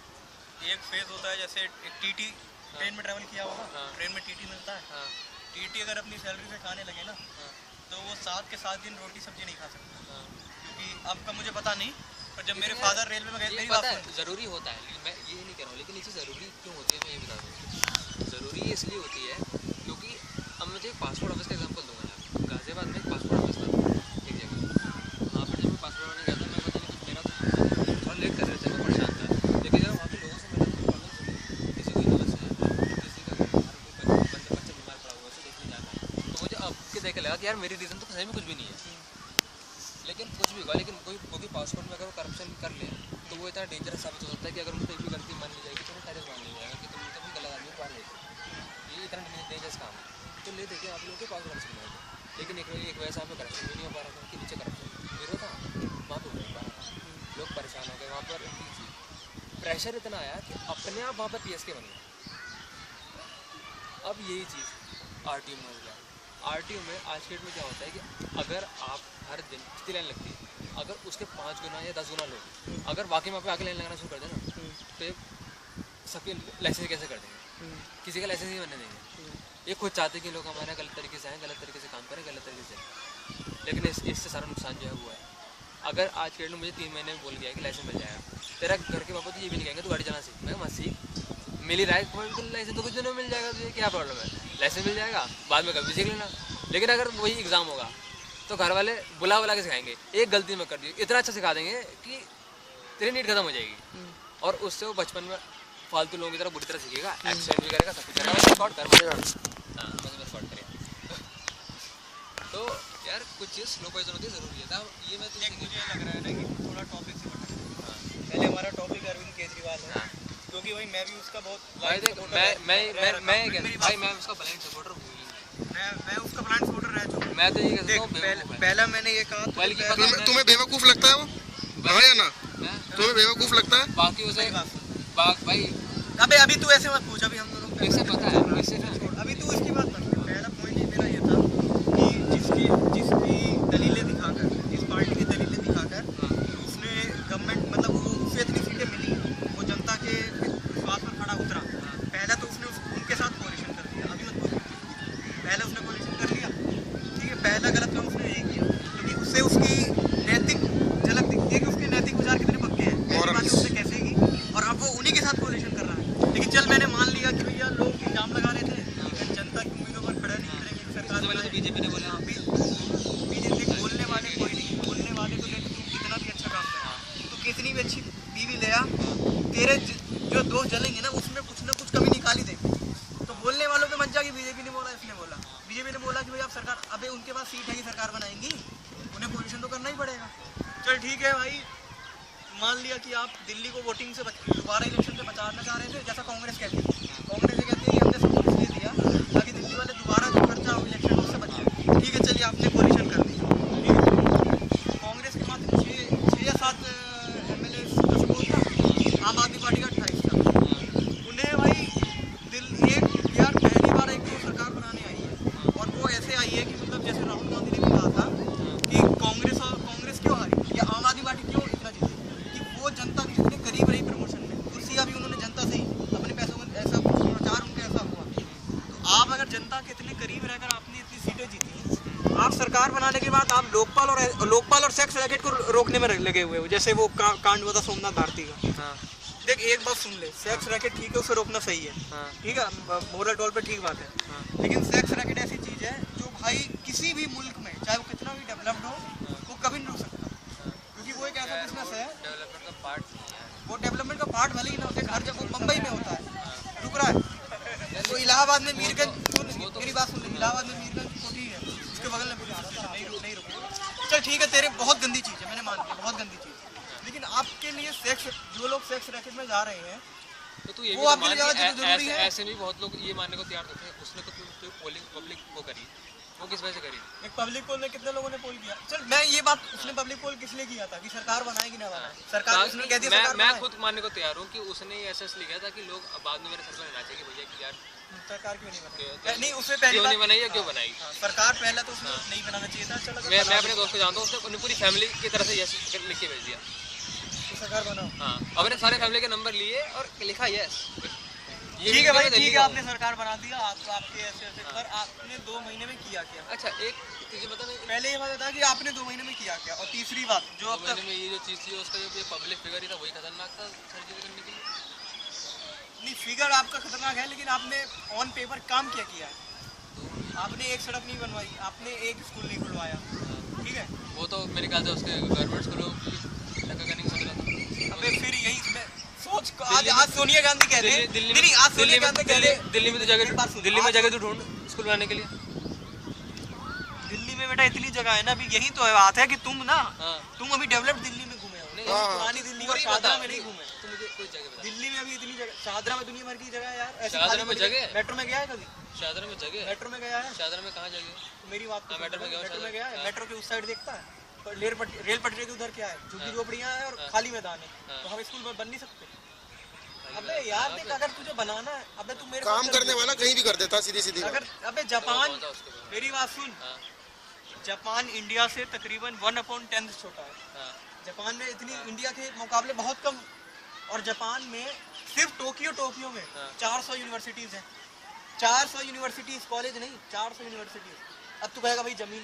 एक फेज होता है जैसे एक TT ट्रेन में ट्रैवल किया होगा, ट्रेन में TT मिलता है, TT अगर अपनी सैलरी से खाने लगे ना तो वो 7 के 7 दिन रोटी सब्जी नहीं खा सकता, क्योंकि आपका मुझे पता नहीं और जब मेरे फादर रेलवे में गए ये मेरी पता बात है ज़रूरी होता है, लेकिन मैं ये नहीं कह रहा हूँ, लेकिन ये चीज़ ज़रूरी क्यों होती है मैं ये बता दूँ। ज़रूरी इसलिए होती है क्योंकि अब मुझे एक पासपोर्ट ऑफिस का एग्जांपल दूंगा यार। गाज़ियाबाद में एक पासपोर्ट ऑफिस था एक जगह, वहाँ पर जब मैं पासपोर्ट बनाने गया था, मैं पता नहीं कुछ मेरा थोड़ा लेट कर रहे थे, मैं परेशान था, लेकिन जब वहाँ पे लोगों से मिला तो प्रॉब्लम सुनी, किसी को यूनिवर्स से जाना है, किसी का बच्चा बीमार पड़ा हुआ है, उसे देखने जाना है, तो मुझे अब के देख के लगा कि यार मेरी रीज़न तो सही में कुछ भी नहीं है, लेकिन कुछ भी होगा, लेकिन कोई पासपोर्ट में अगर वो करप्शन कर ले तो वो इतना डेंजरस साबित हो सकता है कि अगर उनसे एक भी गलती मान ली जाएगी तो टेररिस्ट मान लिया जाएगा कि तुम तो भी गलत आदमी पार ले, ये इतना डेंजरस काम है। तो ले देखिए आप लोगों के पास करप्शन है, लेकिन एक वजह से आप करप्शन भी नहीं हो पा रहा था कि नीचे करप्शन जीरो था, वहाँ पर हो पा रहा था, लोग परेशान हो गए, वहाँ पर प्रेशर इतना आया कि अपने आप वहाँ पर PSK बन गया। अब यही चीज़ RTO में हो गया। RTO में आज के डेट में क्या होता है कि अगर आप हर दिन कितनी लाइन लगती है, अगर उसके 5 गुना या 10 गुना लोग अगर वाकई वहाँ पे आके लाइन लगाना शुरू कर देना तो ये सबके लाइसेंस कैसे कर देंगे, किसी का लाइसेंस नहीं बनने देंगे। ये खुद चाहते कि लोग हमारे गलत तरीके से आएँ, गलत तरीके से काम करें, गलत तरीके से, लेकिन इससे सारा नुकसान जो है हुआ है। अगर आज के डेट में मुझे 3 महीने में बोल गया कि लाइसेंस मिल जाएगा, तेरा घर के पापा तो ये भी नहीं कहेंगे तू गाड़ी चलाना सीख, मैं मत सीख, मिल ही रहा है लाइसेंस तो कुछ दिनों में मिल जाएगा, तुझे क्या प्रॉब्लम है, लाइसेंस मिल जाएगा, बाद में कभी सीख लेना। लेकिन अगर वही एग्ज़ाम होगा तो घर वाले बुला के सिखाएंगे, एक गलती में कर दी इतना अच्छा सिखा देंगे कि तेरी नीट खत्म हो जाएगी, और उससे वो बचपन में फालतू लोगों की तरह बुरी तरह सीखेगा, एक्सीडेंट भी करेगा, सब कुछ करेगा, रिकॉर्ड करेगा। तो यार कुछ चीज़ स्लो पॉइजन होती है, ज़रूरी है। ये मैं तुझे मुझे लग रहा है ना कि थोड़ा टॉपिक से पहले हमारा टॉपिक अरविंद केजरीवाल है, क्योंकि भाई मैं भी उसका बहुत भाई देख मैं उसका ब्लाइंड सपोर्टर हूँ, मैं उसका ब्रांड सपोर्टर रह चुका हूँ। मैं तो ये कहता हूँ पहला मैंने ये कहा बल्कि तुम्हें बेवकूफ़ लगता है वो, हाँ या ना? तुम्हें बेवकूफ़ लगता है? बाकी उसे भाई अभी तू ऐसे मत पूछ, अभी हम दोनों इसे पता है, इसे छोड़, अभी तू इसकी बात मत कर। पहला पॉइंट ये मेरा ये था कि जिसकी दलीलें दिखाकर, जिस पार्टी की दलीलें दिखाकर उसने गवर्नमेंट मतलब उसे इतनी सीटें मिली, वो जनता के विश्वास पर खड़ा उतरा, पहला तो उसने उनके साथ कोalition कर दिया। अभी मत बोल, पहले उसने कोalition कर लिया, ठीक है, पहला गलत काम उसने यही किया, क्योंकि उससे उसकी नैतिक झलक दिखती है कि उसके नैतिक विचार कितने पक्के हैं, पहली बात उसने कैसे की, और अब वो उन्हीं के साथ कोalition कर रहा है। लेकिन चल मैंने मान लिया कि भैया लोग इल्जाम लगा रहे थे, जनता की उम्मीदों पर खड़ा नहीं करेंगे, सरकार बीजेपी ने बोला बीजेपी बोलने वाले कोई नहीं, बोलने वाले तो लेकिन तू कितना भी अच्छा काम कर, तो कितनी भी अच्छी बीवी ले आ, तेरे जो दोस्त जलेंगे ना उसमें कुछ ना कुछ कमी निकाली देंगे। तो बोलने वालों पे मत जा कि बीजेपी ने बोला, इसने बोला, बीजेपी ने बोला कि भाई आप सरकार, अबे उनके पास सीट है कि सरकार बनाएंगी, उन्हें पोजीशन तो करना ही पड़ेगा। चल ठीक है भाई, मान लिया कि आप दिल्ली को वोटिंग से दोबारा इलेक्शन से बचाना चाह रहे थे, जैसा कांग्रेस कहती है, कांग्रेस ये कहती है कि हमने सब कुछ दे दिया ताकि दिल्ली वाले दोबारा जो खर्चा हो इलेक्शन उससे बच जाए। ठीक है, चलिए आपने कोalition कर दी, ठीक है, कांग्रेस के मात्र 6 या 7 MLA का सपोर्ट था, आम आदमी पार्टी का 28 था। उन्हें भाई यार पहली बार एक तो सरकार बनाने आई है, और वो ऐसे आई है कि मतलब जैसे राहुल गांधी ने भी कहा था कि कांग्रेस क्यों हारी या आम आदमी पार्टी क्यों इतना जीती, कि वो जनता के जितने करीब रही प्रमोशन में, कुर्सियाँ भी उन्होंने जनता से ही अपने पैसों में ऐसा प्रचार उनका ऐसा हुआ। तो आप अगर जनता के इतने करीब रहकर आपने इतनी सीटें जीती, आप सरकार बनाने के बाद आप लोकपाल और सेक्स रैकेट को रोकने में लगे हुए हो, जैसे वो कांड हुआ था सोमनाथ भारती का। देख एक बात सुन ले, सेक्स रैकेट ठीक है, उसे रोकना सही है, ठीक है, मोरल टोल पे ठीक बात है, लेकिन सेक्स रैकेट ऐसी चीज़ है जो भाई किसी भी मुल्क में चाहे वो कितना भी डेवलप्ड हो वो कभी नहीं रुक सकता, क्योंकि वो एक ऐसा बिजनेस है, डेवलपमेंट का पार्ट नहीं है, वो डेवलपमेंट का पार्ट भले ही ना होते, हर जगह मुंबई में होता है, रुक रहा है, तो इलाहाबाद में मीरगंज, मेरी बात सुन ले, इलाहाबाद में मीरगंज की कोठी है, उसके बगल में नहीं रुके, चल ठीक है, तेरे बहुत गंदी चीज़ है, मैंने मान लिया बहुत गंदी चीज़, लेकिन आपके लिए सेक्स, जो लोग सेक्स रैकेट में जा रहे हैं तो तू ये वो आपके लिए ज़्यादा जरूरी है। ऐसे भी बहुत लोग ये मानने को तैयार होते हैं, उसने तो पोलिंग पब्लिक वो करी, वो किस वजह से करी? एक पब्लिक पोल में कितने लोगों ने पोल किया? चल मैं ये बात, उसने पब्लिक पोल किस लिए किया था कि सरकार बनाए कि ना बनाए, सरकार उसने कह दिया सरकार मैं खुद मानने को तैयार हूँ कि उसने ये ऐसा इसलिए किया था कि लोग बाद में मेरे सर पर रहना चाहिए कि भैया कि यार सरकार क्यों नहीं बनाई, नहीं उससे पहले क्यों नहीं बनाई या क्यों बनाई, सरकार पहले तो उसने नहीं बनाना चाहिए था। चलो मैं अपने दोस्त को जानता हूँ, उसने पूरी फैमिली की तरफ से यस लिख के भेज दिया, सरकार बनाओ, हाँ, अपने सारे फैमिली के नंबर लिए और लिखा यस। ठीक है भाई, ठीक है, आपने सरकार बना दिया, आपके ऐसे पर आपने 2 महीने में किया क्या? अच्छा, एक तुझे पता नहीं पहले ये बात था कि आपने 2 महीने में किया क्या, और तीसरी बात जो अब तक मैंने में ये जो चीज़ थी उसका जो पब्लिक फिगर ही था वही खतरनाक था सर्जरी करने के लिए। नहीं, फिगर आपका खतरनाक है, लेकिन आपने ऑन पेपर काम क्या किया है? आपने एक सड़क नहीं बनवाई, आपने एक स्कूल नहीं खुलवाया, ठीक है? वो तो मेरे ख्याल से उसके गवर्नमेंट स्कूलों की टक्कर करने की सोच रहा था। अबे फिर यही मैं सोच आज सोनिया गांधी कह रहे हैं, नहीं आज सोनिया गांधी कह रहे हैं दिल्ली में तो जगह तो ढूंढ स्कूल बनाने के लिए। दिल्ली में बेटा इतनी जगह है ना, अभी यही तो है बात है कि तुम ना हाँ। तुम अभी डेवलप्ड दिल्ली में घूमे हो, नहीं, पुरानी दिल्ली और शाहदरा में नहीं घूमे। तो मुझे कोई जगह बता। दिल्ली में अभी इतनी जगह, शाहदरा में दुनिया भर की जगह है यार। ऐसी शाहदरा खाली में जगह है? मेट्रो में गया है कभी? शाहदरा में जगह है? मेट्रो में गया है? शाहदरा में कहाँ जगह है? मेरी बात तो हाँ, मेट्रो में गया हूँ, मेट्रो में शाहदरा। गया है? हाँ। मेट्रो के उस साइड देखता है, पर रेल पटरी के उधर क्या है? झुग्गी झोपड़ियां है और हाँ। खाली मैदान है, हाँ। तो हम स्कूल में बन नहीं सकते? अबे यार देख, अगर तुझे बनाना है, अबे तू मेरे काम साथ करने वाला कहीं भी कर देता, सीधी सीधी बात। अगर अबे जापान, कौन था उसके बाद? मेरी बात सुन, हाँ जापान इंडिया से तकरीबन 1/10 छोटा है। हाँ जापान में इतनी इंडिया के मुकाबले बहुत कम, और जापान में सिर्फ टोक्यो में हाँ। 400 यूनिवर्सिटीज हैं। 400 यूनिवर्सिटीज, कॉलेज नहीं, 400 यूनिवर्सिटीज। अब तू कहेगा भाई जमीन,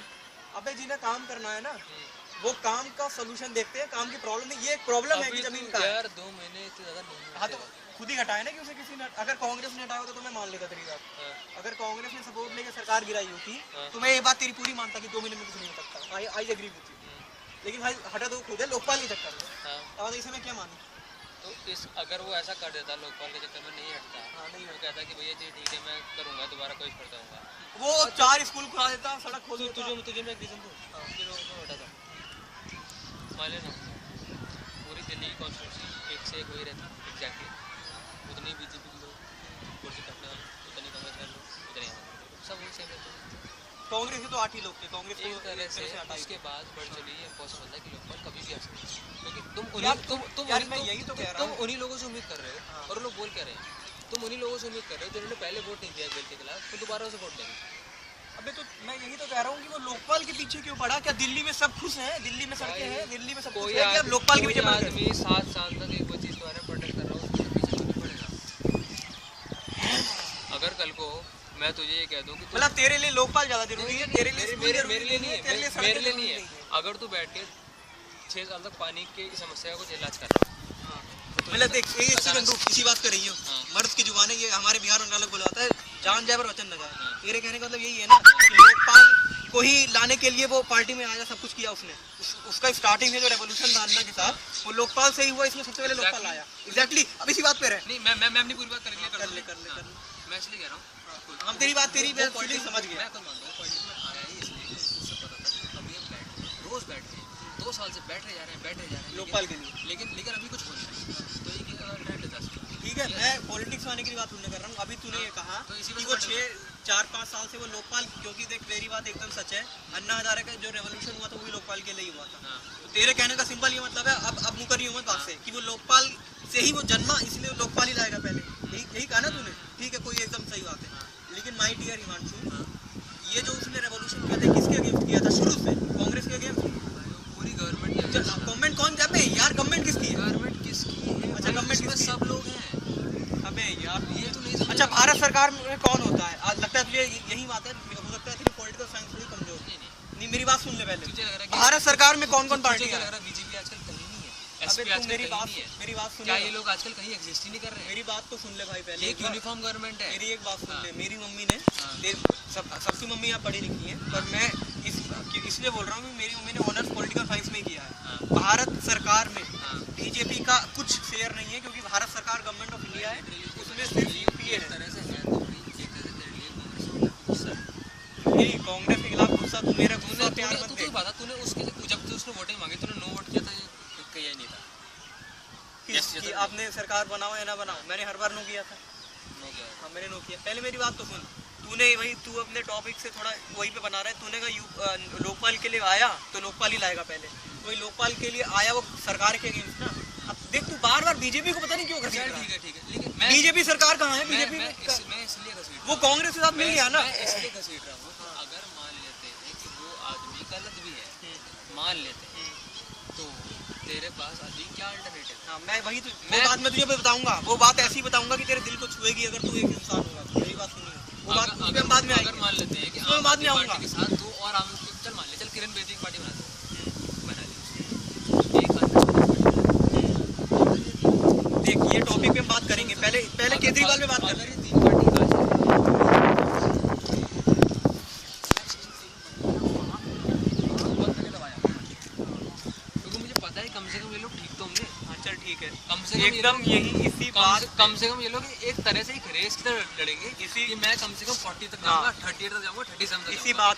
अबे जिन्हें काम करना है ना वो काम का सोल्यूशन देखते हैं, काम की प्रॉब्लम नहीं। ये एक प्रॉब्लम है कि अभी जमीन तो का है। यार 2 महीने से ज़्यादा नहीं हाँ तो खुद ही हटाए ना कि उसे किसी ने, अगर कांग्रेस ने हटाया होता तो मैं मान लेता तेरी बात। हाँ। अगर कांग्रेस ने सपोर्ट लेकर सरकार गिराई होती हाँ। तो मैं ये बात तेरी पूरी मानता कि 2 महीने में कुछ नहीं हो सकता। I agree with you. लेकिन भाई हटा तो खुद है, लोकपाल के चक्कर में। हाँ अब इसे मैं क्या मानूं? तो इस अगर वो ऐसा कर देता लोकपाल के चक्कर में नहीं हटता, हाँ, नहीं वो कहता कि भैया जी ठीक है मैं करूँगा दोबारा कोशिश करता हूँ। वो 4 स्कूल खुला देता, सड़क खोल देता। तुझे मैं एक रीज़न दूँ फिर वो हटा था। मान लेना पूरी दिल्ली की कॉन्स्टिट्यूंसी एक से एक वही रहती एग्जैक्टली, उतनी बीजेपी के लोग कुर्सी कटने वाले, उतनी कांग्रेस वाले लोग, उतने यहाँ सब वही सेम रहते हैं। कांग्रेस के तो 8 ही लोग थे, कांग्रेस को एक तरह से हटाई। उसके बाद बढ़ चली है इम्पॉसिबल है कि लोकपाल कभी भी आ सकते हैं, क्योंकि यार, यार, मैं यही तो कह रहा तुम हूँ। उन्हीं लोगों से उम्मीद कर रहे हो और वो लोग बोल क्या रहे हैं, तुम उन्हीं लोगों से उम्मीद कर रहे हो जिन्होंने पहले वोट नहीं दिया बिल के खिलाफ, तो दोबारा उसे वोट देंगे। अबे तो मैं यही तो कह रहा हूँ कि वो लोकपाल के पीछे क्यों पड़ा? क्या दिल्ली में सब खुश हैं? दिल्ली में सड़कें हैं, दिल्ली में सब कुछ कोई है, क्या लोकपाल के पीछे पड़ गए? आदमी 7 साल तक एक वो चीज़ के बारे में प्रोटेस्ट कर रहा हूँ, उसके पीछे तो नहीं पड़ेगा। अगर कल को मैं तुझे ये कह दूँ कि मतलब तेरे लिए लोकपाल ज्यादा जरूरी है, तेरे लिए स्कूल मेरे जरूरी लिए नहीं है, तेरे लिए सड़कें मेरे लिए जरूरी नहीं है। है। अगर तू बैठ के 6 साल तक पानी की समस्या का कुछ इलाज कर रहा है, मतलब देख ये सेकंड रुक, इसी बात पे रही हो। हाँ। मर्द की जुबान है, ये हमारे बिहार में अलग बुलाता है, जान जाए पर वचन न जाए। हाँ। तेरे कहने का मतलब यही है ना कि लोकपाल को ही लाने के लिए वो पार्टी में आया, सब कुछ किया उसने। उसका स्टार्टिंग है जो रेवोल्यूशन था अन्ना के साथ, वो लोकपाल से ही हुआ, इसमें सबसे पहले लोकपाल आया। एग्जैक्टली, अब इसी बात पे रहे। नहीं मैं अपनी पूरी बात कर ले कर ले। मैं इसलिए कह रहा हूँ हम तेरी बात, तेरी वो फीलिंग समझ गए। मैं तो मानता हूँ पॉलिटिक्स में आया ही इसलिए कि उससे पता था कि अभी हम रोज बैठ रहे हैं, 2 साल से बैठ रहे जा रहे हैं लोकपाल के लिए। लेकिन अभी कुछ हो नहीं रहा, तो ये ट्रेंड है 10 ठीक है, मैं पॉलिटिक्स में आने की बात नहीं कर रहा हूँ। अभी तूने ये कहा तो इसी कि में वो से 4-5 साल से वो लोकपाल, क्योंकि देख मेरी बात एकदम सच है, अन्ना हजारे का जो रेवोल्यूशन हुआ था वो भी लोकपाल के लिए ही हुआ था। हाँ। तो तेरे कहने का सिंपल ये मतलब है, अब मुकर ही मत बात से कि वो लोकपाल से ही वो जन्मा, इसलिए लोकपाल ही लाएगा पहले। यही कहा ना तूने? ठीक है, कोई एकदम सही बात है। लेकिन माय डियर हिमांशु, ये जो उसने रेवोल्यूशन किया था किसके अगेंस्ट किया था? शुरू से कांग्रेस के अगेंस्ट। पूरी गवर्नमेंट गवर्नमेंट कौन जाते यार? गवर्नमेंट किसकी है? गवर्नमेंट किसकी है? अच्छा, गवर्नमेंट में किसकी है? सब लोग हैं। अबे यार ये तो नहीं समझ अच्छा, भारत सरकार में कौन होता है? आज लगता है तुझे यही बात है, हो सकता है तेरी पॉलिटिकल साइंस थोड़ी कमजोर। नहीं, मेरी बात सुन ले पहले। तुझे लग रहा है कि भारत सरकार में कौन कौन पार्टी तुझे है? लग रहा है बीजेपी आजकल कहीं नहीं है, अबे एसपी तू आजकल मेरी कहीं बात नहीं है, मेरी बात सुन क्या ले। ये लोग आजकल कहीं एग्जिस्ट ही नहीं कर रहे हैं? मेरी बात तो सुन ले भाई पहले। ये एक यूनिफॉर्म गवर्नमेंट है। मेरी एक बात सुन हाँ। ले। मेरी मम्मी ने हाँ। सबकी मम्मी यहाँ पढ़ी लिखी है, पर मैं इसलिए बोल रहा हूँ कि मेरी मम्मी ने ऑनर्स पॉलिटिकल साइंस में किया है। हाँ। भारत सरकार में हाँ। बीजेपी का कुछ शेयर नहीं है, क्योंकि भारत सरकार गवर्नमेंट ऑफ इंडिया है, उसमें सिर्फ यूपीए एक है। तरह से है तो भाई, एक तरह से तेरे लिए कांग्रेस के खिलाफ गुस्सा है। नहीं, कांग्रेस के खिलाफ गुस्सा, तू मेरा गुस्सा प्यार मत तू दे। बता, तूने उसके जब उसने वोटिंग मांगी तूने नो वोट किया था, ये कहीं नहीं था। कि आपने सरकार बनाओ या ना बनाओ, मैंने हर बार नो किया था। नो किया। हाँ, मैंने नो किया। पहले मेरी बात तो सुन, तूने वही, तू अपने टॉपिक से थोड़ा वही पे बना रहा है। तूने कहा लोकपाल के लिए आया तो लोकपाल ही लाएगा पहले, वही लोकपाल के लिए आया वो सरकार के अगेंस्ट ना। अब देख तू बार बार बीजेपी को पता नहीं क्यों घसीट रहा है। ठीक है, लेकिन मैं बीजेपी सरकार कहाँ है? बीजेपी मैं इसलिए घसीट वो कांग्रेस के साथ मिल गया ना। मैं इसलिए घसीट रहा हूँ कि अगर मान लेते हैं कि वो आदमी गलत भी है, मान लेते हैं, तो तेरे पास अभी क्या अल्टरनेटिव? हाँ, मैं वही तो वो बात मैं तुझे बताऊंगा। वो बात ऐसी बताऊंगा कि तेरे दिल को छुएगी अगर तू एक इंसान होगा तो। यही बात सुनिए, वो बात उसके बाद में आएगी। अगर मान लेते हैं कि उसमें बाद में आम आदमी आऊंगा। पार्टी के साथ तू और आम किरण बेदी की पार्टी बना दी एक देख ये टॉपिक पे हम बात करेंगे, पहले केजरीवाल पे बात कर रहे हैं। कम से कम ये लोग ठीक तो होंगे। हाँ चल ठीक है, कम से कम एकदम यही इसी बात कम से कम ये लोग एक तरह से एक रेस की तरह लड़ेंगे इसी कि मैं कम से कम 40 तक जाऊंगा, 38 तक जाऊंगा, 37 तक इसी बात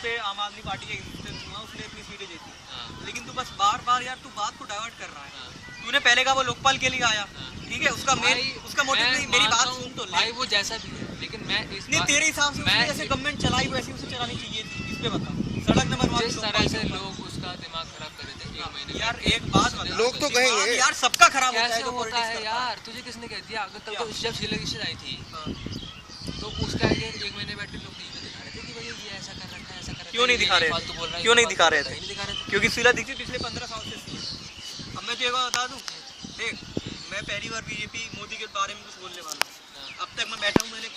पे आम आदमी पार्टी का एग्जिस्टेंस हुआ, उसने इतनी सीटें जीती। हाँ। लेकिन तू बस बार बार यार तू बात को डाइवर्ट कर रहा है। तूने पहले कहा वो लोकपाल के लिए आया, ठीक है, उसका मोटिव नहीं, मेरी बात सुन तो ले भाई, वो जैसा भी है, लेकिन मैं इस नहीं तेरे हिसाब से उसने जैसे गवर्नमेंट चलाई वैसी उसे चलानी चाहिए थी। इस पे बता, सड़क न बनवा जिस तरह से लोग उसका दिमाग खराब कर रहे थे एक महीने यार एक बात बता, लोग तो कहेंगे यार सबका खराब होता है कैसे जो होता politics है करता यार, तुझे किसने कह दिया? अगर तब तो जब शीला आई थी तो उसका आगे एक महीने बैठ के लोग टीवी पे दिखा रहे थे कि भैया ये ऐसा कर रखा है, ऐसा कर रखा है। क्यों नहीं दिखा रहे फालतू बोल रहा है, क्यों नहीं दिखा रहे थे? नहीं दिखा रहे थे। क्योंकि शीला दीक्षित पिछले 15 साल से थी। अब मैं तुझे एक बात बता दूं, देख मैं पहली बार बीजेपी मोदी के बारे में कुछ बोलने वाला हूँ। अब तक मैं बैठा हूँ, मैंने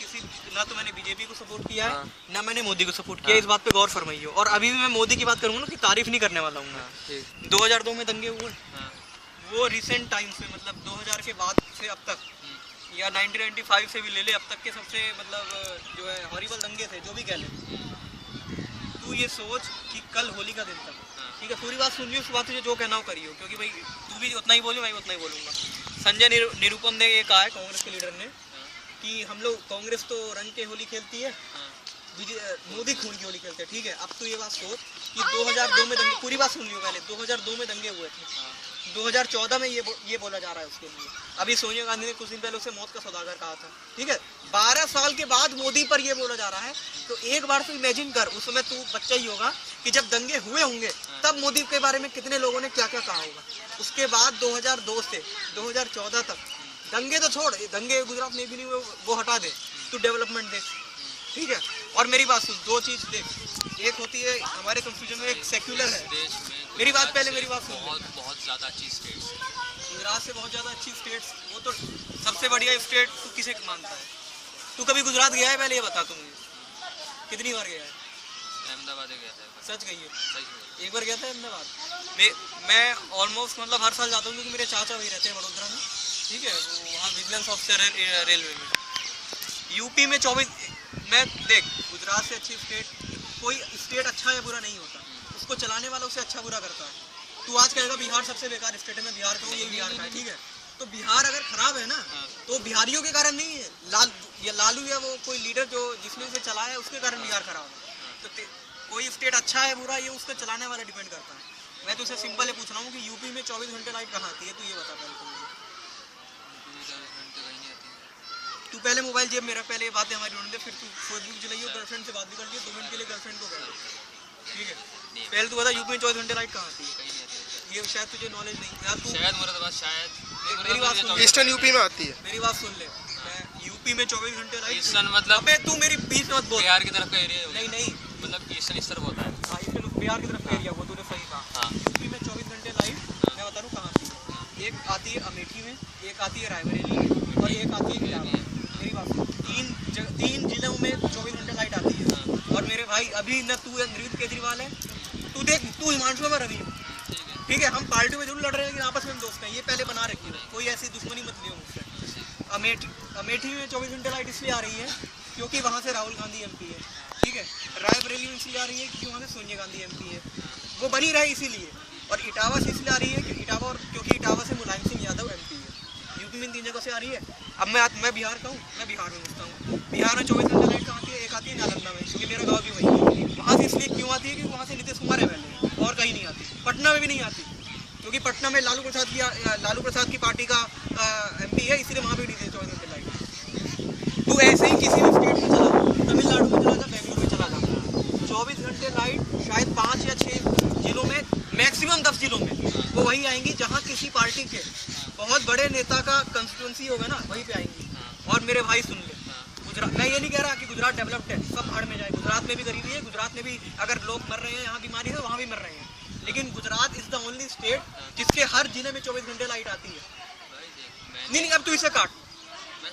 ना तो मैंने बीजेपी को सपोर्ट किया है, ना मैंने मोदी को सपोर्ट किया। इस बात पे गौर फरमाइए। और अभी भी मैं मोदी की बात करूँगा ना कि तारीफ नहीं करने वाला हूँ मैं। 2002 में दंगे हुए, वो रिसेंट टाइम से मतलब 2000 के बाद से अब तक, या 1995 से भी ले ले, अब तक के सबसे मतलब जो है हॉरिबल दंगे थे, जो भी कह ले। तू ये सोच कि कल होली का दिन था, ठीक है, पूरी बात सुन लियो, उस बात तुझे जो कहना हो करियो, क्योंकि भाई तू भी उतना ही बोली, मैं भी उतना ही बोलूँगा। संजय निरुपम ने ये कहा है, कांग्रेस के लीडर ने, कि हम लोग कांग्रेस तो रंग के होली खेलती है, मोदी खून की होली खेलते हैं, ठीक है। अब तो ये बात सोच कि 2002 में दंगे, पूरी बात सुन लियो पहले, 2002 में दंगे हुए थे, 2014 में ये बोला जा रहा है उसके लिए। अभी सोनिया गांधी ने कुछ दिन पहले उसे मौत का सौदागर कहा था, ठीक है। 12 साल के बाद मोदी पर ये बोला जा रहा है, तो एक बार तो इमेजिन कर, उस समय तू बच्चा ही होगा कि जब दंगे हुए होंगे तब मोदी के बारे में कितने लोगों ने क्या क्या कहा होगा। उसके बाद 2002 से 2014 तक दंगे तो छोड़, दंगे गुजरात में भी नहीं हुए, वो हटा दे, तू डेवलपमेंट देख, ठीक है। और मेरी बात सुन, दो चीज़ देख, एक होती है हमारे कंफ्यूजन में, एक सेक्युलर है। मेरी बात पहले मेरी बात सुन, बहुत ज़्यादा अच्छी स्टेट्स, गुजरात से बहुत ज़्यादा अच्छी स्टेट्स, वो तो सबसे बढ़िया स्टेट तू किसे मानता है? तू कभी गुजरात गया है? पहले ये बता तू मुझे, कितनी बार गया है? अहमदाबाद गया था, सच कहिए, सही एक बार गया था अहमदाबाद। मैं ऑलमोस्ट मतलब हर साल जाता हूँ, क्योंकि मेरे चाचा वही रहते हैं वडोदरा में, ठीक है, वो वहाँ विजिलेंस ऑफिसर है रेलवे में। यूपी में 24, मैं देख गुजरात से अच्छी स्टेट, कोई स्टेट अच्छा या बुरा नहीं होता, उसको चलाने वाला उसे अच्छा बुरा करता है। तू आज कहेगा बिहार सबसे बेकार स्टेट है, मैं बिहार का हूँ, ये बिहार का है, ठीक है, तो बिहार अगर खराब है ना तो बिहारियों के कारण नहीं है, लालू या वो कोई लीडर जो जिसने उसे चलाया है उसके कारण बिहार खराब है। तो कोई स्टेट अच्छा है बुरा, ये उसको चलाने वाला डिपेंड करता है। मैं तुझसे सिंपल पूछ रहा हूँ कि यूपी में 24 घंटे लाइट कहाँ आती है, तू ये बता पहले। तू पहले मोबाइल जेब में रख, पहले ये बातें हमारी ढूंढ दे, फिर तू फेसबुक चलाइए, गर्लफ्रेंड से बात भी कर लियो, 2 मिनट के लिए गर्लफ्रेंड को कह, ठीक है। पहले तू बता यूपी में 24 घंटे लाइट कहाँ आती है? ये शायद तुझे नॉलेज नहीं है, तू शायद मुरादाबाद, शायद मेरी बात सुन, ईस्टर्न यूपी में आती है। मेरी बात सुन ले, यूपी में 24 घंटे लाइट, ईस्टर्न मतलब अबे तू मेरी बीच मत बोल, बिहार की तरफ का एरिया, नहीं मतलब ईस्टर्न इस तरफ होता है। हाँ ईस्टर्न बिहार की तरफ का एरिया, वो तूने सही कहा। यूपी में 24 घंटे लाइट मैं बता रहा हूँ कहाँ आती है। एक आती है अमेठी में, एक आती है रायबरेली में, और एक आती है इटावा। मेरी बात सुन, तीन जिलों में 24 घंटे लाइट आती है। और मेरे भाई अभी न तू अरविंद केजरीवाल है, तू देख, तू हिमांशु में रवि, ठीक है, हम पार्टी में जरूर लड़ रहे हैं, लेकिन आपस में हम दोस्त हैं, ये पहले बना रखी है, कोई ऐसी दुश्मनी मत लियो मुझसे। अमेठी में 24 घंटे लाइट इसलिए आ रही है क्योंकि वहाँ से राहुल गांधी एमपी है, ठीक है। रायबरेली में इसलिए आ रही है क्योंकि वहाँ से सोनिया गांधी एमपी है, वो बनी रहे इसीलिए। और इटावा से इसलिए आ रही है कि इटावा, और क्योंकि इटावा से मुलायम सिंह यादव एमपी है। यूपी में 3 जगह से आ रही है। अब मैं बिहार का हूँ, मैं बिहार में घुसता हूँ। बिहार में 24 घंटे लाइट कहाँ आती है? एक आती है नालंदा में, क्योंकि मेरा गाँव भी वही है। वहाँ से इसलिए क्यों आती है क्योंकि वहाँ से नीतीश कुमार है पहले, और कहीं नहीं आती। पटना में भी नहीं आती, क्योंकि पटना में लालू प्रसाद की पार्टी का एमपी है, इसलिए वहाँ भी नहीं थे 24 घंटे लाइट। तो ऐसे ही किसी भी स्टेट में चला जा, तमिलनाडु में चला जा, बेंगलुरु में चला जा, 24 घंटे लाइट शायद 5 या 6 जिलों में, मैक्सिमम 10 जिलों में वो वही आएंगी जहाँ किसी पार्टी के बहुत बड़े नेता का कंस्टिट्यूंसी होगा ना, वहीं पे आएंगी। और मेरे भाई सुन ले, गुजरात, मैं ये नहीं कह रहा कि गुजरात डेवलप्ड है, सब भाड़ में जाए, गुजरात में भी गरीबी है, गुजरात में भी अगर लोग मर रहे हैं, यहाँ बीमारी है, वहाँ भी मर रहे हैं, लेकिन Gujarat is the only state जिसके हर जिले में 24 घंटे लाइट आती है। नहीं अब तू इसे काट,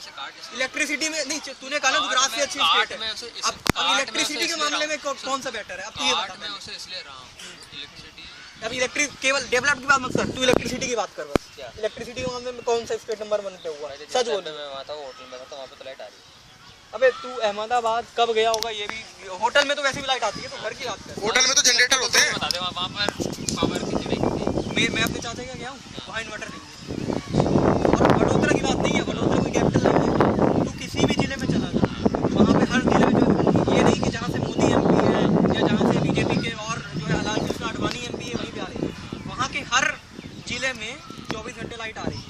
उसे काट इसलिए- इलेक्ट्रिसिटी में नहीं, तूने कहा ना गुजरात से अच्छी स्टेट मैं है। उसे अब इलेक्ट्रिसिटी के मामले में कौन सा बेटर है? अब तू ये बता मैं पहले। उसे इसलिए रहा हूँ इलेक्ट्रिसिटी अब इलेक्ट्रिक केवल डेवलप की बात मत कर, तू इलेक्ट्रिसिटी की बात कर बस। क्या? इलेक्ट्रिसिटी के मामले में कौन सा स्टेट नंबर 1 पे हुआ है? सच बोल। मैं वहाँ था होटल में था तो वहाँ पे तो लाइट आ रही है। अबे तू अहमदाबाद कब गया होगा? ये भी होटल में तो वैसे भी लाइट आती है, तो घर की बात कर। होटल में तो जनरेटर होते हैं। बता दे वहाँ पर पावर कितनी है? मैं अपने चाचा के गया हूँ, वहाँ इन्वर्टर नहीं है। और वडोदरा की बात नहीं है, वडोदरा कोई कैपिटल नहीं है। तू किसी भी जिले में चला जा, वहाँ पे हर जिले में जो ये नहीं कि जहाँ से मोदी MP है या जहाँ से बीजेपी के और जो है लाल कृष्ण आडवाणी MP है वहीं पे आ रही है। वहाँ के हर जिले में 24 घंटे लाइट आ रही है।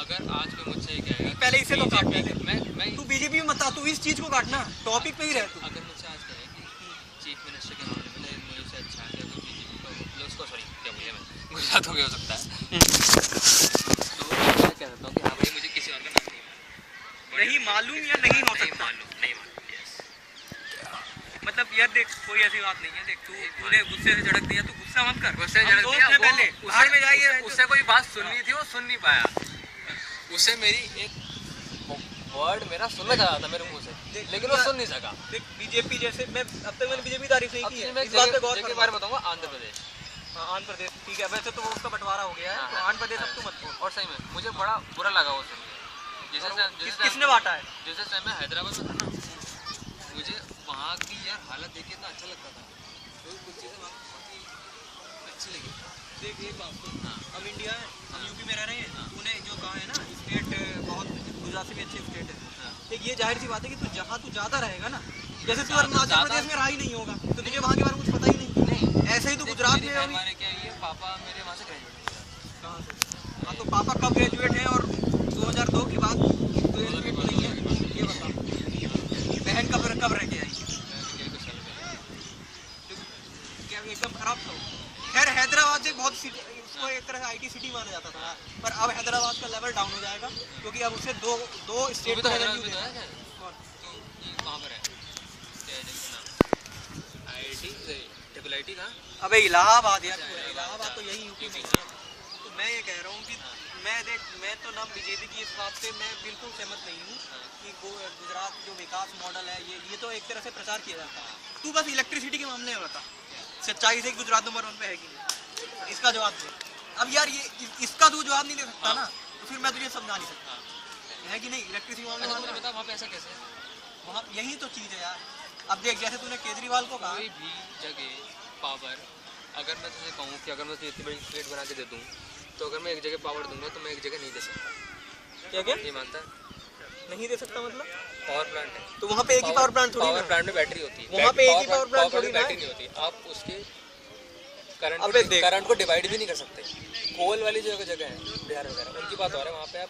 अगर आज कोई मुझसे ये कहेगा पहले इसे तो काट पहले। मैं तू बीजेपी में मत आ, तू इस चीज़ को काटना, टॉपिक पे ही रह तू। अगर मुझसे आज कहे कि चीफ मिनिस्टर के मामले में नरेंद्र मोदी से अच्छा है तो बीजेपी का मतलब उसको सॉरी क्या बोलिए मैं गुजरात हो गया हो सकता है तो मैं कह सकता हूँ कि हाँ भाई मुझे किसी और का नाम नहीं मालूम या नहीं हो सकता। नहीं मालूम यस मतलब यार देख, कोई ऐसी बात नहीं है। देख तूने गुस्से से झड़क दिया, तू गुस्सा मत कर। उससे हम झड़क दोस्त दिया हैं पहले, बाहर में जाइए। उससे कोई बात सुननी थी वो सुन नहीं पाया उसे मेरी एक वर्ड मेरा सुनना चाह रहा था मेरे मुंह से लेकिन वो सुन नहीं सका। देख बीजेपी जैसे मैं अब तक मैंने बीजेपी तारीफ नहीं की है, मैं इस बात पे गौर जगह कर। के बारे में बताऊंगा आंध्र प्रदेश। हाँ आंध्र प्रदेश ठीक है, वैसे तो वो उसका बंटवारा हो गया है, तो आंध्र प्रदेश अब तू मत बोल। और सही में मुझे बड़ा बुरा लगा वो सुन के किसने बांटा है? जैसे टाइम में हैदराबाद में था ना मुझे वहाँ की यार हालत देख के इतना अच्छा लगता था तो कुछ चीज़ें वहाँ बहुत ही अच्छी लगी। देख एक बात तो, हम इंडिया है, हम यूपी में रह रहे हैं। तूने जो कहा है ना स्टेट बहुत गुजरात से भी अच्छी स्टेट है, एक ये जाहिर सी बात है कि तू जहाँ तू ज़्यादा रहेगा ना, जैसे तू अरुणाचल प्रदेश में रहा ही नहीं होगा तो तुझे वहाँ के बारे में कुछ पता ही नहीं। ऐसे ही तू गुजरात में अभी हमारे क्या ये पापा मेरे वहाँ से ग्रेजुएट कहाँ से? हाँ तो पापा कब ग्रेजुएट हैं और 2002 के बाद ग्रेजुएट नहीं है, ये बता। बहन कब रह के आई? क्या एकदम खराब था? खैर हैदराबाद से बहुत उसको एक तरह से IT सिटी माना जाता था, पर अब हैदराबाद का लेवल डाउन हो जाएगा क्योंकि अब उसे दो स्टेट तो का हैदराबाद वैल्यू में तो देना है है। क्या? तो ये कहाँ पर है क्या है नाम IIT कहाँ? अबे इलाहाबाद यार, इलाहाबाद तो यही यूपी में है। तो मैं ये कह रहा हूँ कि मैं तो ना बीजेपी की इस बात से मैं बिल्कुल सहमत नहीं हूँ कि गुजरात जो विकास मॉडल है ये तो एक तरह से प्रचार किया जाता है। तू बस इलेक्ट्रिसिटी के मामले में बता सच्चाई से गुजरात नंबर 1 पे है कि नहीं, इसका जवाब दे। अब यार ये इसका तू जवाब नहीं दे सकता ना, तो फिर मैं तुझे समझा नहीं सकता है कि नहीं। इलेक्ट्रिसिटी मामले मुझे में बता वहाँ पे ऐसा कैसे है? वहाँ यही तो चीज़ है यार। अब देख जैसे तूने केजरीवाल को कहा, कोई भी जगह पावर अगर मैं तुझे कहूँ कि अगर मैं तुझे इतनी बड़ी प्लेट बना के दे दूँ तो अगर मैं एक जगह पावर दूंगा तो मैं एक जगह नहीं दे सकता। क्या क्या नहीं मानता? नहीं दे सकता मतलब? पावर प्लांट है तो वहाँ पे एक ही पावर प्लांट थोड़ी पावर ना, प्लांट में बैटरी होती है वहाँ पे एक ही पावर प्लांट थोड़ी ना बैटरी है। नहीं होती आप उसके अबे देख। करंट को डिवाइड भी नहीं कर सकते। कोल वाली जो जगह है बिहार वगैरह उनकी बात हो रहा है वहाँ पे आप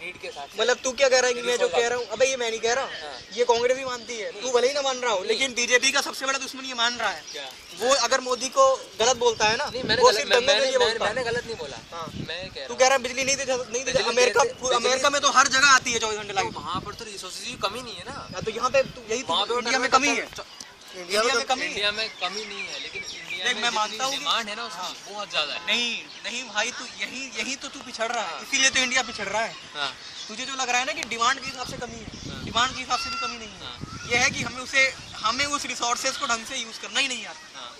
नीड के साथ मतलब तू क्या कह रहा है कि मैं जो कह रहा हूँ, अबे ये मैं नहीं कह रहा हाँ। ये कांग्रेस भी मानती है, तू भले ही ना मान रहा हो, लेकिन बीजेपी का सबसे बड़ा दुश्मन ये मान रहा है। क्या? वो अगर मोदी को गलत बोलता है ना, नहीं वो सिर्फ दंगों के लिए बोलता है। मैंने गलत नहीं बोला। हाँ। मैं कह तू रहा कह रहा है बिजली नहीं दे अमेरिका में तो हर जगह आती है 24 घंटे हूँ लाइट। वहाँ पर तो रिसोर्सेज की कमी नहीं है ना। तो यहाँ पे यही वहाँ पे इंडिया में कमी है, इंडिया में कमी है। इंडिया में कमी नहीं है लेकिन इंडिया देख, में मैं मानता हूँ कि- डिमांड है ना उसकी बहुत ज़्यादा है। नहीं भाई, तू यही तो तू पिछड़ रहा है, इसीलिए तो इंडिया पिछड़ रहा है। हाँ तुझे जो लग रहा है ना कि डिमांड के हिसाब से कमी है, डिमांड के हिसाब से भी कमी नहीं है। हाँ। यह है कि हमें उस रिसोर्सेज को ढंग से यूज करना ही नहीं आता। हाँ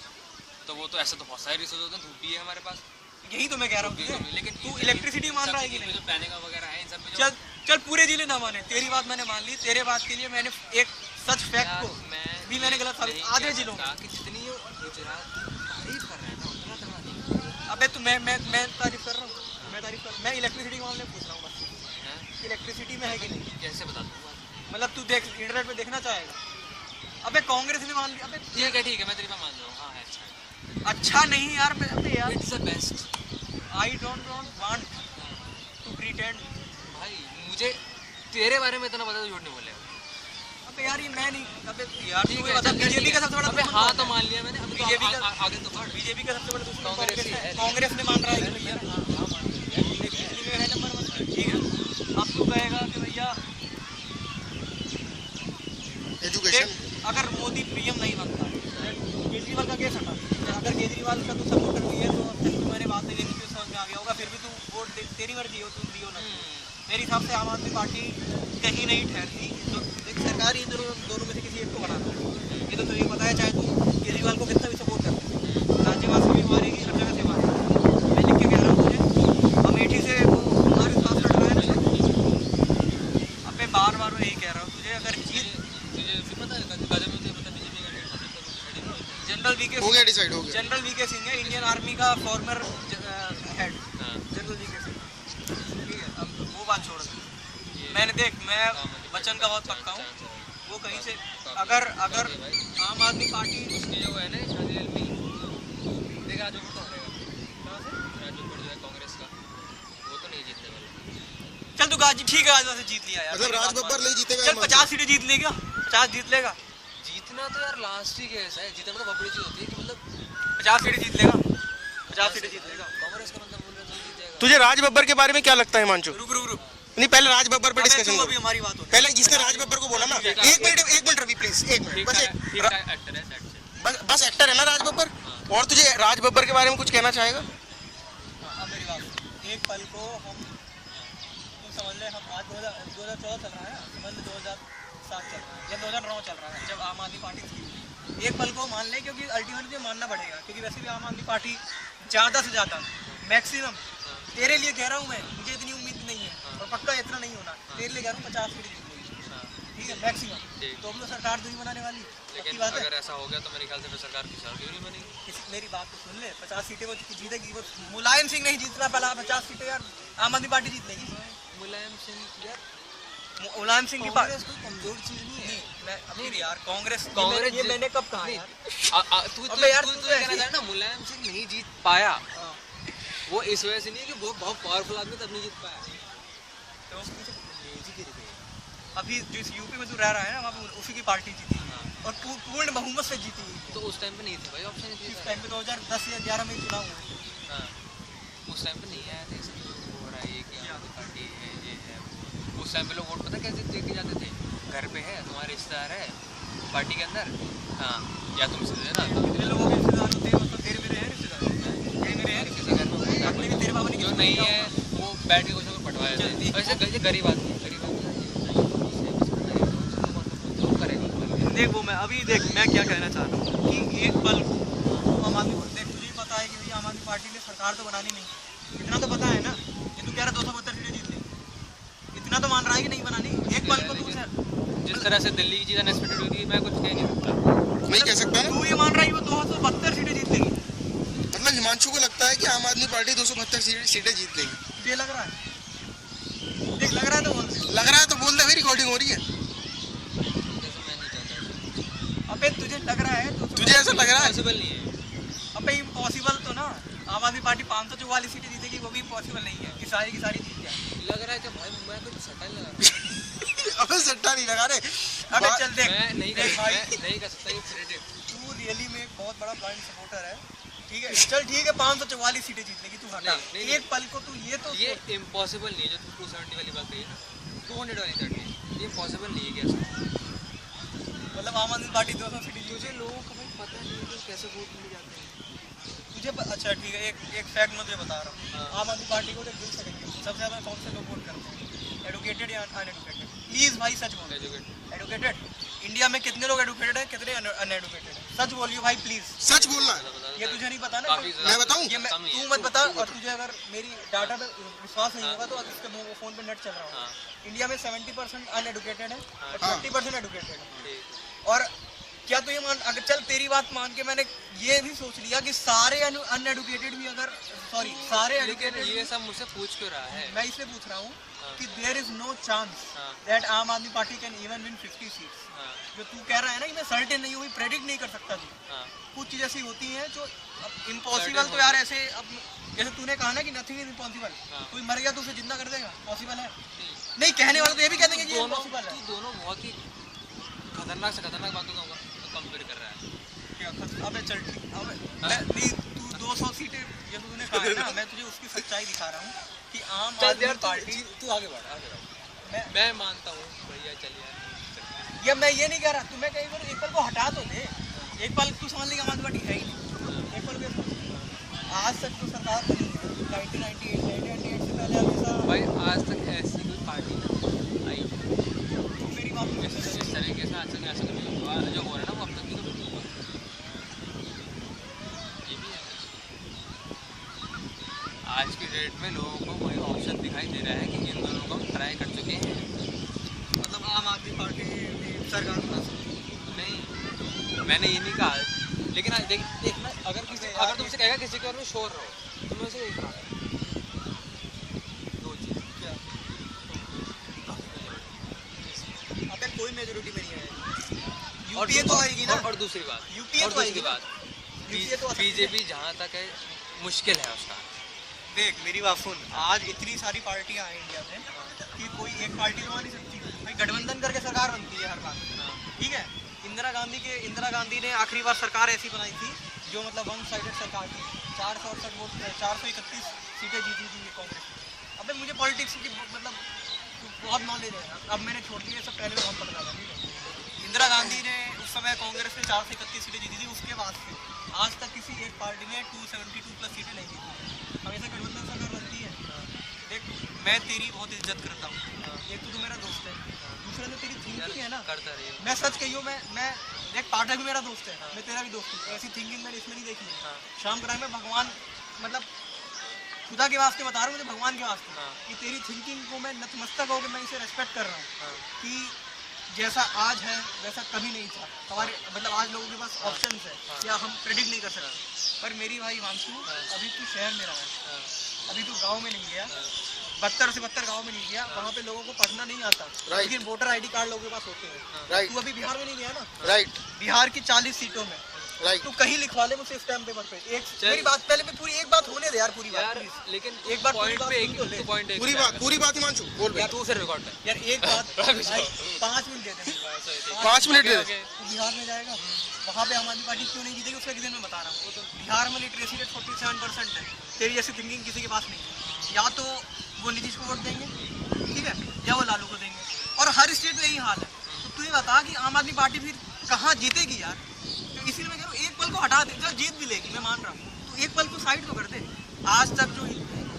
तो वो तो ऐसे तो बहुत सारे रिसोर्स होते हैं धूप भी है हमारे पास यही तो मैं कह रहा हूँ। लेकिन तू इलेक्ट्रिसिटी मान रहा है कि नहीं? जो पैनिका वगैरह है इन सब में चल पूरे जिले ना माने, तेरी बात मैंने मान ली, तेरे बात के लिए मैंने एक सच फैक्ट को भी मैंने गलत साबित आधे जिलों में। कि जितनी गुजरात तारीफ कर रहा है ना उतना करना नहीं। अबे तो मैं तारीफ कर रहा हूँ, मैं इलेक्ट्रिसिटी के मामले में पूछ रहा हूँ बस। इलेक्ट्रिसिटी में है कि नहीं? कैसे बता दूँ? मतलब तू देख इंटरनेट पे देखना चाहेगा। अबे कांग्रेस ने मान लिया। अबे ठीक है मैं तेरी बात मान रहा हूँ। हाँ है अच्छा अच्छा नहीं यार, अबे यार it's the best. I don't want to pretend. भाई मुझे तेरे बारे में इतना पता तो झूठ नहीं बोलेगा। अबे यार ये मैं नहीं, अबे यार ठीक तू है, बता चल, बीजेपी ठीक का है। सबसे बड़ा अबे दुश्मन हाँ कौन तो है? मान लिया मैंने। अभी बीजेपी का आगे तो बढ़। बीजेपी का सबसे बड़ा दुश्मन कांग्रेस कांग्रेस ही है। है। कांग्रेस ने मान रहा है कि भैया बिजली में है नंबर 1। ठीक है, अब तू कहेगा कि भैया एजुकेशन देख, अगर मोदी पीएम नहीं बनता, केजरीवाल का केस हटा, अगर केजरीवाल का तू सपोर्टर भी है तो अब तक तुम्हारे बात नहीं लेनी समझ में आ गया होगा, फिर भी तू वोट तेरी मर्जी हो, तुम दियो ना। मेरे हिसाब से आम आदमी पार्टी कहीं नहीं ठहरती। तो एक सरकार ही दोनों में से किसी एक को बनाना है। ये तो तुझे पता है, चाहे तू केजरीवाल को कितना भी सपोर्ट करते हैं, राज्यवाद से भी मारेगी, हर जगह से मारेगी। मैं लिख के कह रहा हूँ तुझे, अमेठी से वो हमारे साथ लड़ रहा है ना। अब मैं बार बार यही कह रहा हूँ तुझे, अगर जीत तुझे भी पता है गजब में तुझे पता बीजेपी का जनरल वीके हो गया, डिसाइड हो गया। जनरल वीके सिंह है, इंडियन आर्मी का former head, general VK Singh. ठीक है, अब वो बात छोड़ दे। मैंने देख, मैं बच्चन का बहुत पक्का हूँ। वो कहीं से अगर आम आदमी पार्टी उसकी जो है ना शादी में देख राजू तो हारेगा। राजू जो है कांग्रेस का, वो तो नहीं जीतने वाला। चल तू गाजी ठीक है, आज से जीत लिया यार। मतलब राज बब्बर नहीं जीतेगा। चल 50 सीटें जीत लेगा, 50 जीत लेगा। जीतना तो यार लास्ट ही केस है, जीतना तो बबड़ी चीज होती है कि मतलब 50 सीटें जीत लेगा, 50 सीटें जीत लेगा। कांग्रेस का मतलब बोल रहे तो जीत जाएगा। तुझे राज बब्बर के बारे में क्या लगता है हिमांशु? रुक नहीं, पहले राज बब्बर पे अबे डिस्कशन तू करो। अभी हमारी बात हो। पहले जिसने राज बब्बर को बोला ना, एक मिनट रवि प्लीज, एक मिनट बस। एक्टर है सेट से। बस एक्टर है ना राज बब्बर। और तुझे राज बब्बर के बारे में कुछ कहना चाहेगा? अब मेरी बात, एक पल को हम तुम समझ ले, हम आज 2014 चल रहा है, समझ ले 2007 चल रहा है या 2009 चल रहा है, जब आम आदमी पार्टी थी। एक पल को मान ले, क्योंकि अल्टीमेटली मानना पड़ेगा, क्योंकि वैसे भी आम आदमी पार्टी ज़्यादा से ज़्यादा मैक्सिमम, तेरे लिए कह रहा हूँ मैं, मुझे इतनी उम्मीद नहीं है और पक्का इतना नहीं होना, तेरे लिए कह रहा हूँ 50 सीटें जीत लेगी। ठीक है, मैक्सिमम। तो हम लोग सरकार तो नहीं बनाने वाली, लेकिन पक्की बात है। अगर ऐसा हो गया तो मेरे ख्याल से फिर सरकार किसान क्यों नहीं बनेगी। मेरी बात तो सुन ले, 50 सीटें वो जीतेगी। वो मुलायम सिंह नहीं जीतना, पहला 50 सीटें यार आम आदमी पार्टी जीत लेगी। मुलायम सिंह यार, मुलायम सिंह की बात कांग्रेस कोई कमजोर चीज नहीं है। नहीं यार, कांग्रेस कांग्रेस मैंने कब कहा यार? तू अबे यार, तू तू कहना ऐसी- चाह रहा ना मुलायम सिंह नहीं जीत पाया, हाँ, वो इस वजह से नहीं कि वो बहुत पावरफुल आदमी तब नहीं जीत पाया। तो अभी जिस यूपी में तू रह रहा है ना, वहाँ पे उसी की पार्टी जीती और पूर्ण बहुमत से जीती हुई है। तो उस टाइम पे नहीं थे भाई ऑप्शन, इस टाइम पे 2010 या 11 में चुनाव हुए। हाँ, उस टाइम पे नहीं आया था इसलिए हो रहा है ये कि आम आदमी पार्टी है, ये है। उस टाइम पे लोग वोट पता कैसे दे के जाते थे, घर पे है तुम्हारे रिश्तेदार है पार्टी के अंदर, हाँ या तुमसे देना तो कितने लोगों के रिश्तेदार होते हैं, मतलब तेरे मेरे हैं रिश्तेदार, तेरे मेरे हैं किसी घर में वोट अपने भी, तेरे बाबा ने जो किसी को नहीं दिया है होगा। वो बैठ के कुछ ना कुछ पटवा देते हैं। वैसे गरीब आदमी करेगा। देख वो मैं अभी देख, मैं क्या कहना चाह रहा हूँ कि एक पल को आम आदमी, देख तुझे भी पता है कि भाई आम आदमी पार्टी ने सरकार तो बनानी नहीं, इतना तो पता है ना। ये तू कह रहा 272 सीटें जीत लेंगे, इतना तो मान रहा है कि नहीं बनानी। एक पल को तू जिस तरह से दिल्ली की चीज़ अनएक्सपेक्टेड हुई थी, मैं कुछ कह नहीं सकता। नहीं कह सकता ना। तू ये मान रहा है वो 272 सीटें जीत लेंगी? मतलब हिमांशु को लगता है कि आम आदमी पार्टी 272 सीटें जीत लेगी। ये लग रहा है, देख लग रहा है तो बोल दे। लग रहा है तो बोल दे भाई, रिकॉर्डिंग हो रही है। जैसे मैं नहीं चाहता, अबे तुझे लग रहा है तो तुझे ऐसा लग रहा है? पॉसिबल नहीं है। अबे इम्पॉसिबल तो ना, आम आदमी पार्टी 544 सीटें जीतेगी, वो भी इम्पॉसिबल नहीं है कि सारी की सारी जीत जाए। लग रहा है कि भाई मैं कुछ सटा लगा रहा हूँ। अबे सट्टा नहीं लगा रहे। अबे चल देख, मैं नहीं देख भाई, नहीं कर सकता ये क्रेडिट। तू रियली में एक बहुत बड़ा ब्लाइंड सपोर्टर है। ठीक है, चल ठीक है, 544 सीटें जीत लेगी, तू हटा। नहीं, एक पल को तू ये तो ये इम्पॉसिबल नहीं है जो 270 वाली बात कही है ना, 200 वाली 30, ये पॉसिबल नहीं है कैसे। मतलब आम आदमी पार्टी 200 सीटें जीत। तुझे लोगों को भाई पता नहीं है कि कैसे वोट मिल जाते हैं। अच्छा ठीक है, एक फैक्ट मैं तुझे बता रहा हूँ। आम आदमी पार्टी को देख सकेंगे सबसे ज़्यादा कौन से लोग वोट करते हैं, एडुकेटेड या अनएडुकेटेड? प्लीज़ भाई सच बोलो। एडुकेटेड। इंडिया में कितने लोग एडुकेटेड है, कितने अनएडुकेटेड है? सच बोलिए भाई प्लीज़। सच बोलना। ये तुझे नहीं पता ना? काफी मैं बताऊं? ये तू मत बता। और तुझे अगर मेरी डाटा पे विश्वास नहीं होगा तो इसके फ़ोन पे नेट चल रहा होगा। इंडिया में 70% अनएडुकेटेड है और 30% एडुकेटेड है। और क्या तो ये मान, अगर चल तेरी बात मान के मैंने ये भी सोच लिया कि सारे अनएडुकेटेड भी, अगर सॉरी सारे एडुकेटेड, ये सब मुझसे पूछ क्यों रहा है? मैं इसलिए पूछ रहा हूँ कि there is no chance that Aam Aadmi Party can even win 50 seats. जो तू कह रहा है ना कि मैं सर्टेन नहीं हूँ, प्रेडिक्ट नहीं कर सकता तू, कुछ चीज़ ऐसी होती हैं जो इम्पॉसिबल। तो यार ऐसे अब जैसे तूने कहा ना कि नथिंग इज इम्पॉसिबल, कोई मर गया तो उसे जिंदा कर देगा, पॉसिबल है? नहीं, कहने वाले तो ये भी कहते हैं कि ये इम्पॉसिबल है। दोनों बहुत ही खतरनाक से खतरनाक बातों का कंपेयर कर रहा है। क्या? अबे चल ठीक, अबे नहीं, तू 200 सीटें जो तूने कहा है ना, मैं तुझे उसकी सच्चाई दिखा रहा हूँ कि आम आदमी पार्टी, तू आगे बढ़। मैं मानता हूँ भैया, चलिए या मैं ये नहीं कह रहा, तू मैं कहीं पर एक पल को हटा तो दे। एक पल तू समझ लेगा आम आदमी पार्टी है ही नहीं। एक पल के आज तक तो सरकार बनी है 1998 से पहले हमेशा भाई, आज तक ऐसी कोई भाई मेरी बात इस तरीके से ऐसा कभी हुआ जो हो रहा है ना वो अब तक नहीं कभी हुआ। ये भी है। आज की डेट में लोगों को वही ऑप्शन दिखाई दे रहा है कि इन दोनों को हम ट्राई कर चुके हैं। मतलब आम आदमी पार्टी भी सरकार बना सकती नहीं, मैंने ये नहीं कहा, लेकिन आज देखना अगर तुमसे कहेगा किसी के बारे में श्योर रहो तो मैं उसे यही कहा दो चीज़ क्या? अबे कोई मेजोरिटी में नहीं आएगी। यूपीए तो आएगी ना। और दूसरी बात यूपीए तो आएगी ना। यूपीए तो बीजेपी जहाँ तक है मुश्किल है उसका। देख मेरी बात सुन, आज इतनी सारी पार्टियां हैं इंडिया में कि कोई एक पार्टी तो आ नहीं सकती भाई, गठबंधन करके सरकार बनती है हर बार। ठीक है, इंदिरा गांधी ने आखिरी बार सरकार ऐसी बनाई थी जो मतलब वन साइडेड सरकार थी, 468 वोट 431 सीटें जीती थी कांग्रेस ने। अबे मुझे पॉलिटिक्स की मतलब बहुत नॉलेज है, अब मैंने छोड़ दिया सब, पहले में बहुत पढ़ता था। ठीक है, इंदिरा गांधी ने उस समय कांग्रेस ने 431 सीटें जीती थी, उसके बाद से आज तक किसी एक पार्टी ने 272 प्लस सीटें नहीं जीती। हमेशा गठबंधन सरकार बनती है। देख मैं तेरी बहुत इज्जत करता हूँ, एक तो मेरा दोस्त है, दूसरा तो तेरी थिंकिंग है ना, करता रही हो। मैं सच कही हूँ, मैं देख पाठक भी मेरा दोस्त है, मैं तेरा भी दोस्त हूँ, ऐसी थिंकिंग मैंने इसमें नहीं देखी है। शाम कराए में भगवान मतलब खुदा के वास्ते बता रहा हूँ, मुझे भगवान के वास्ते कि तेरी थिंकिंग को मैं नतमस्तक होकर मैं इसे रेस्पेक्ट कर रहा हूँ कि जैसा आज है वैसा कभी नहीं था। हमारे मतलब आज लोगों के पास ऑप्शंस है या हम प्रेडिक्ट नहीं कर सकते, पर मेरी भाई हिमांशु अभी तू शहर में रहा है, अभी तू गांव में नहीं गया, 72 से 72 गांव में नहीं गया, वहाँ पे लोगों को पढ़ना नहीं आता, लेकिन वोटर आईडी कार्ड लोगों के पास होते हैं। तू अभी बिहार में नहीं गया ना, बिहार की 40 सीटों में तू कहीं लिखवा ले मुझे स्टैम्प पेपर पे। एक मेरी बात पहले पे पूरी एक बात होने दे यार, पूरी बात यार, लेकिन एक बार पॉइंट पे एक पूरी बात हिमांशु बोल यार, तू से रिकॉर्ड है यार, एक बात 5 मिनट दे दे, 5 मिनट दे। तू बिहार में जाएगा, वहाँ पे आम आदमी पार्टी क्यों नहीं जीतेगी उसका रीजन मैं बता रहा हूँ। बिहार में लिटरेसी रेट 47% है, तेरी जैसी थिंकिंग किसी के पास नहीं है। या तो वो नीतीश को वोट देंगे, ठीक है, या वो लालू को देंगे, और हर स्टेट में यही हाल है। तो तू ये बता कि आम आदमी पार्टी फिर कहाँ जीतेगी यार? तो इसीलिए मैं कह रहा हूँ एक पल को हटा दे, चल जीत भी लेगी मैं मान रहा हूँ, तो एक पल को साइड तो कर दे। आज तक जो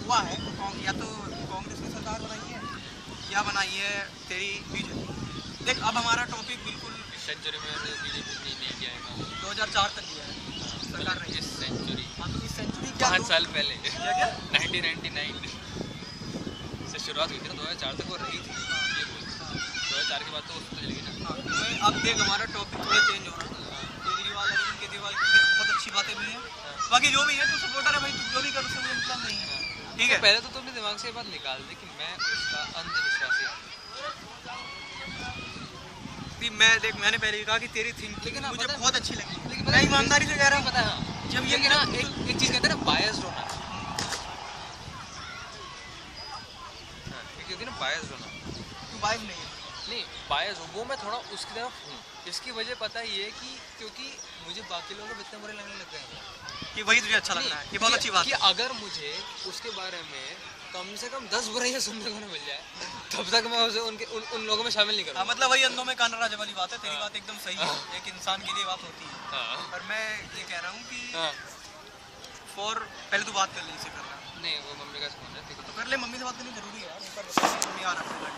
हुआ है या तो कांग्रेस की सरकार बनाई है या बनाई है तेरी बीजेपी। देख अब हमारा टॉपिक बिल्कुल सेंचुरी में बीजेपी नहीं जाएगा, 2004 तक दिया है सरकार रही है। इस सेंचुरी हाँ तो इस सेंचुरी क्या 5 साल पहले क्या 1999 से शुरुआत हुई थी ना, 2004 तक वो रही थी। ये बोल 2004 के बाद तो उसको चलेगी ना। अब देख हमारा टॉपिक थोड़ा चेंज हो रहा है, अरविंद केजरीवाल की बहुत अच्छी बातें भी हैं, बाकी जो भी है तो सपोर्टर है भाई, तू जो भी कर उससे मुझे मतलब नहीं है। ठीक है, पहले तो तुमने दिमाग से ये बात निकाल दी कि मैं उसका अंधविश्वासी हूँ। मैं देख मैंने पहले भी कहा कि तेरी थिंकिंग लेकिन मुझे बहुत अच्छी लगी, लेकिन मैं ईमानदारी से कह रहा हूँ। पता है जब ये ना एक चीज़ कहते हैं ना बायस्ड होना, एक कहते हैं ना बायस्ड होना, तू बाइक नहीं बायस हो, वो मैं थोड़ा उसकी तरफ हूँ। इसकी वजह पता ही है कि क्योंकि मुझे बाकी लोगों को इतने बुरे लगने लग गए हैं कि वही तुझे अच्छा लग रहा है, ये बहुत अच्छी बात कि है। अगर मुझे उसके बारे में कम से कम 10 बुराइयां सुनने को ना मिल जाए तब तक मैं उसे उन लोगों में शामिल नहीं करूँगा। मतलब वही अंधों में कान राजा वाली बात है, तेरी बात एकदम सही है, एक इंसान के लिए बात होती है। पर मैं ये कह रहा हूँ कि पहले तू बात कर ले इसे करना नहीं, वो मम्मी का फोन है, तो कर ले, मम्मी से बात करनी जरूरी है यार, ऊपर मम्मी आ रहा है।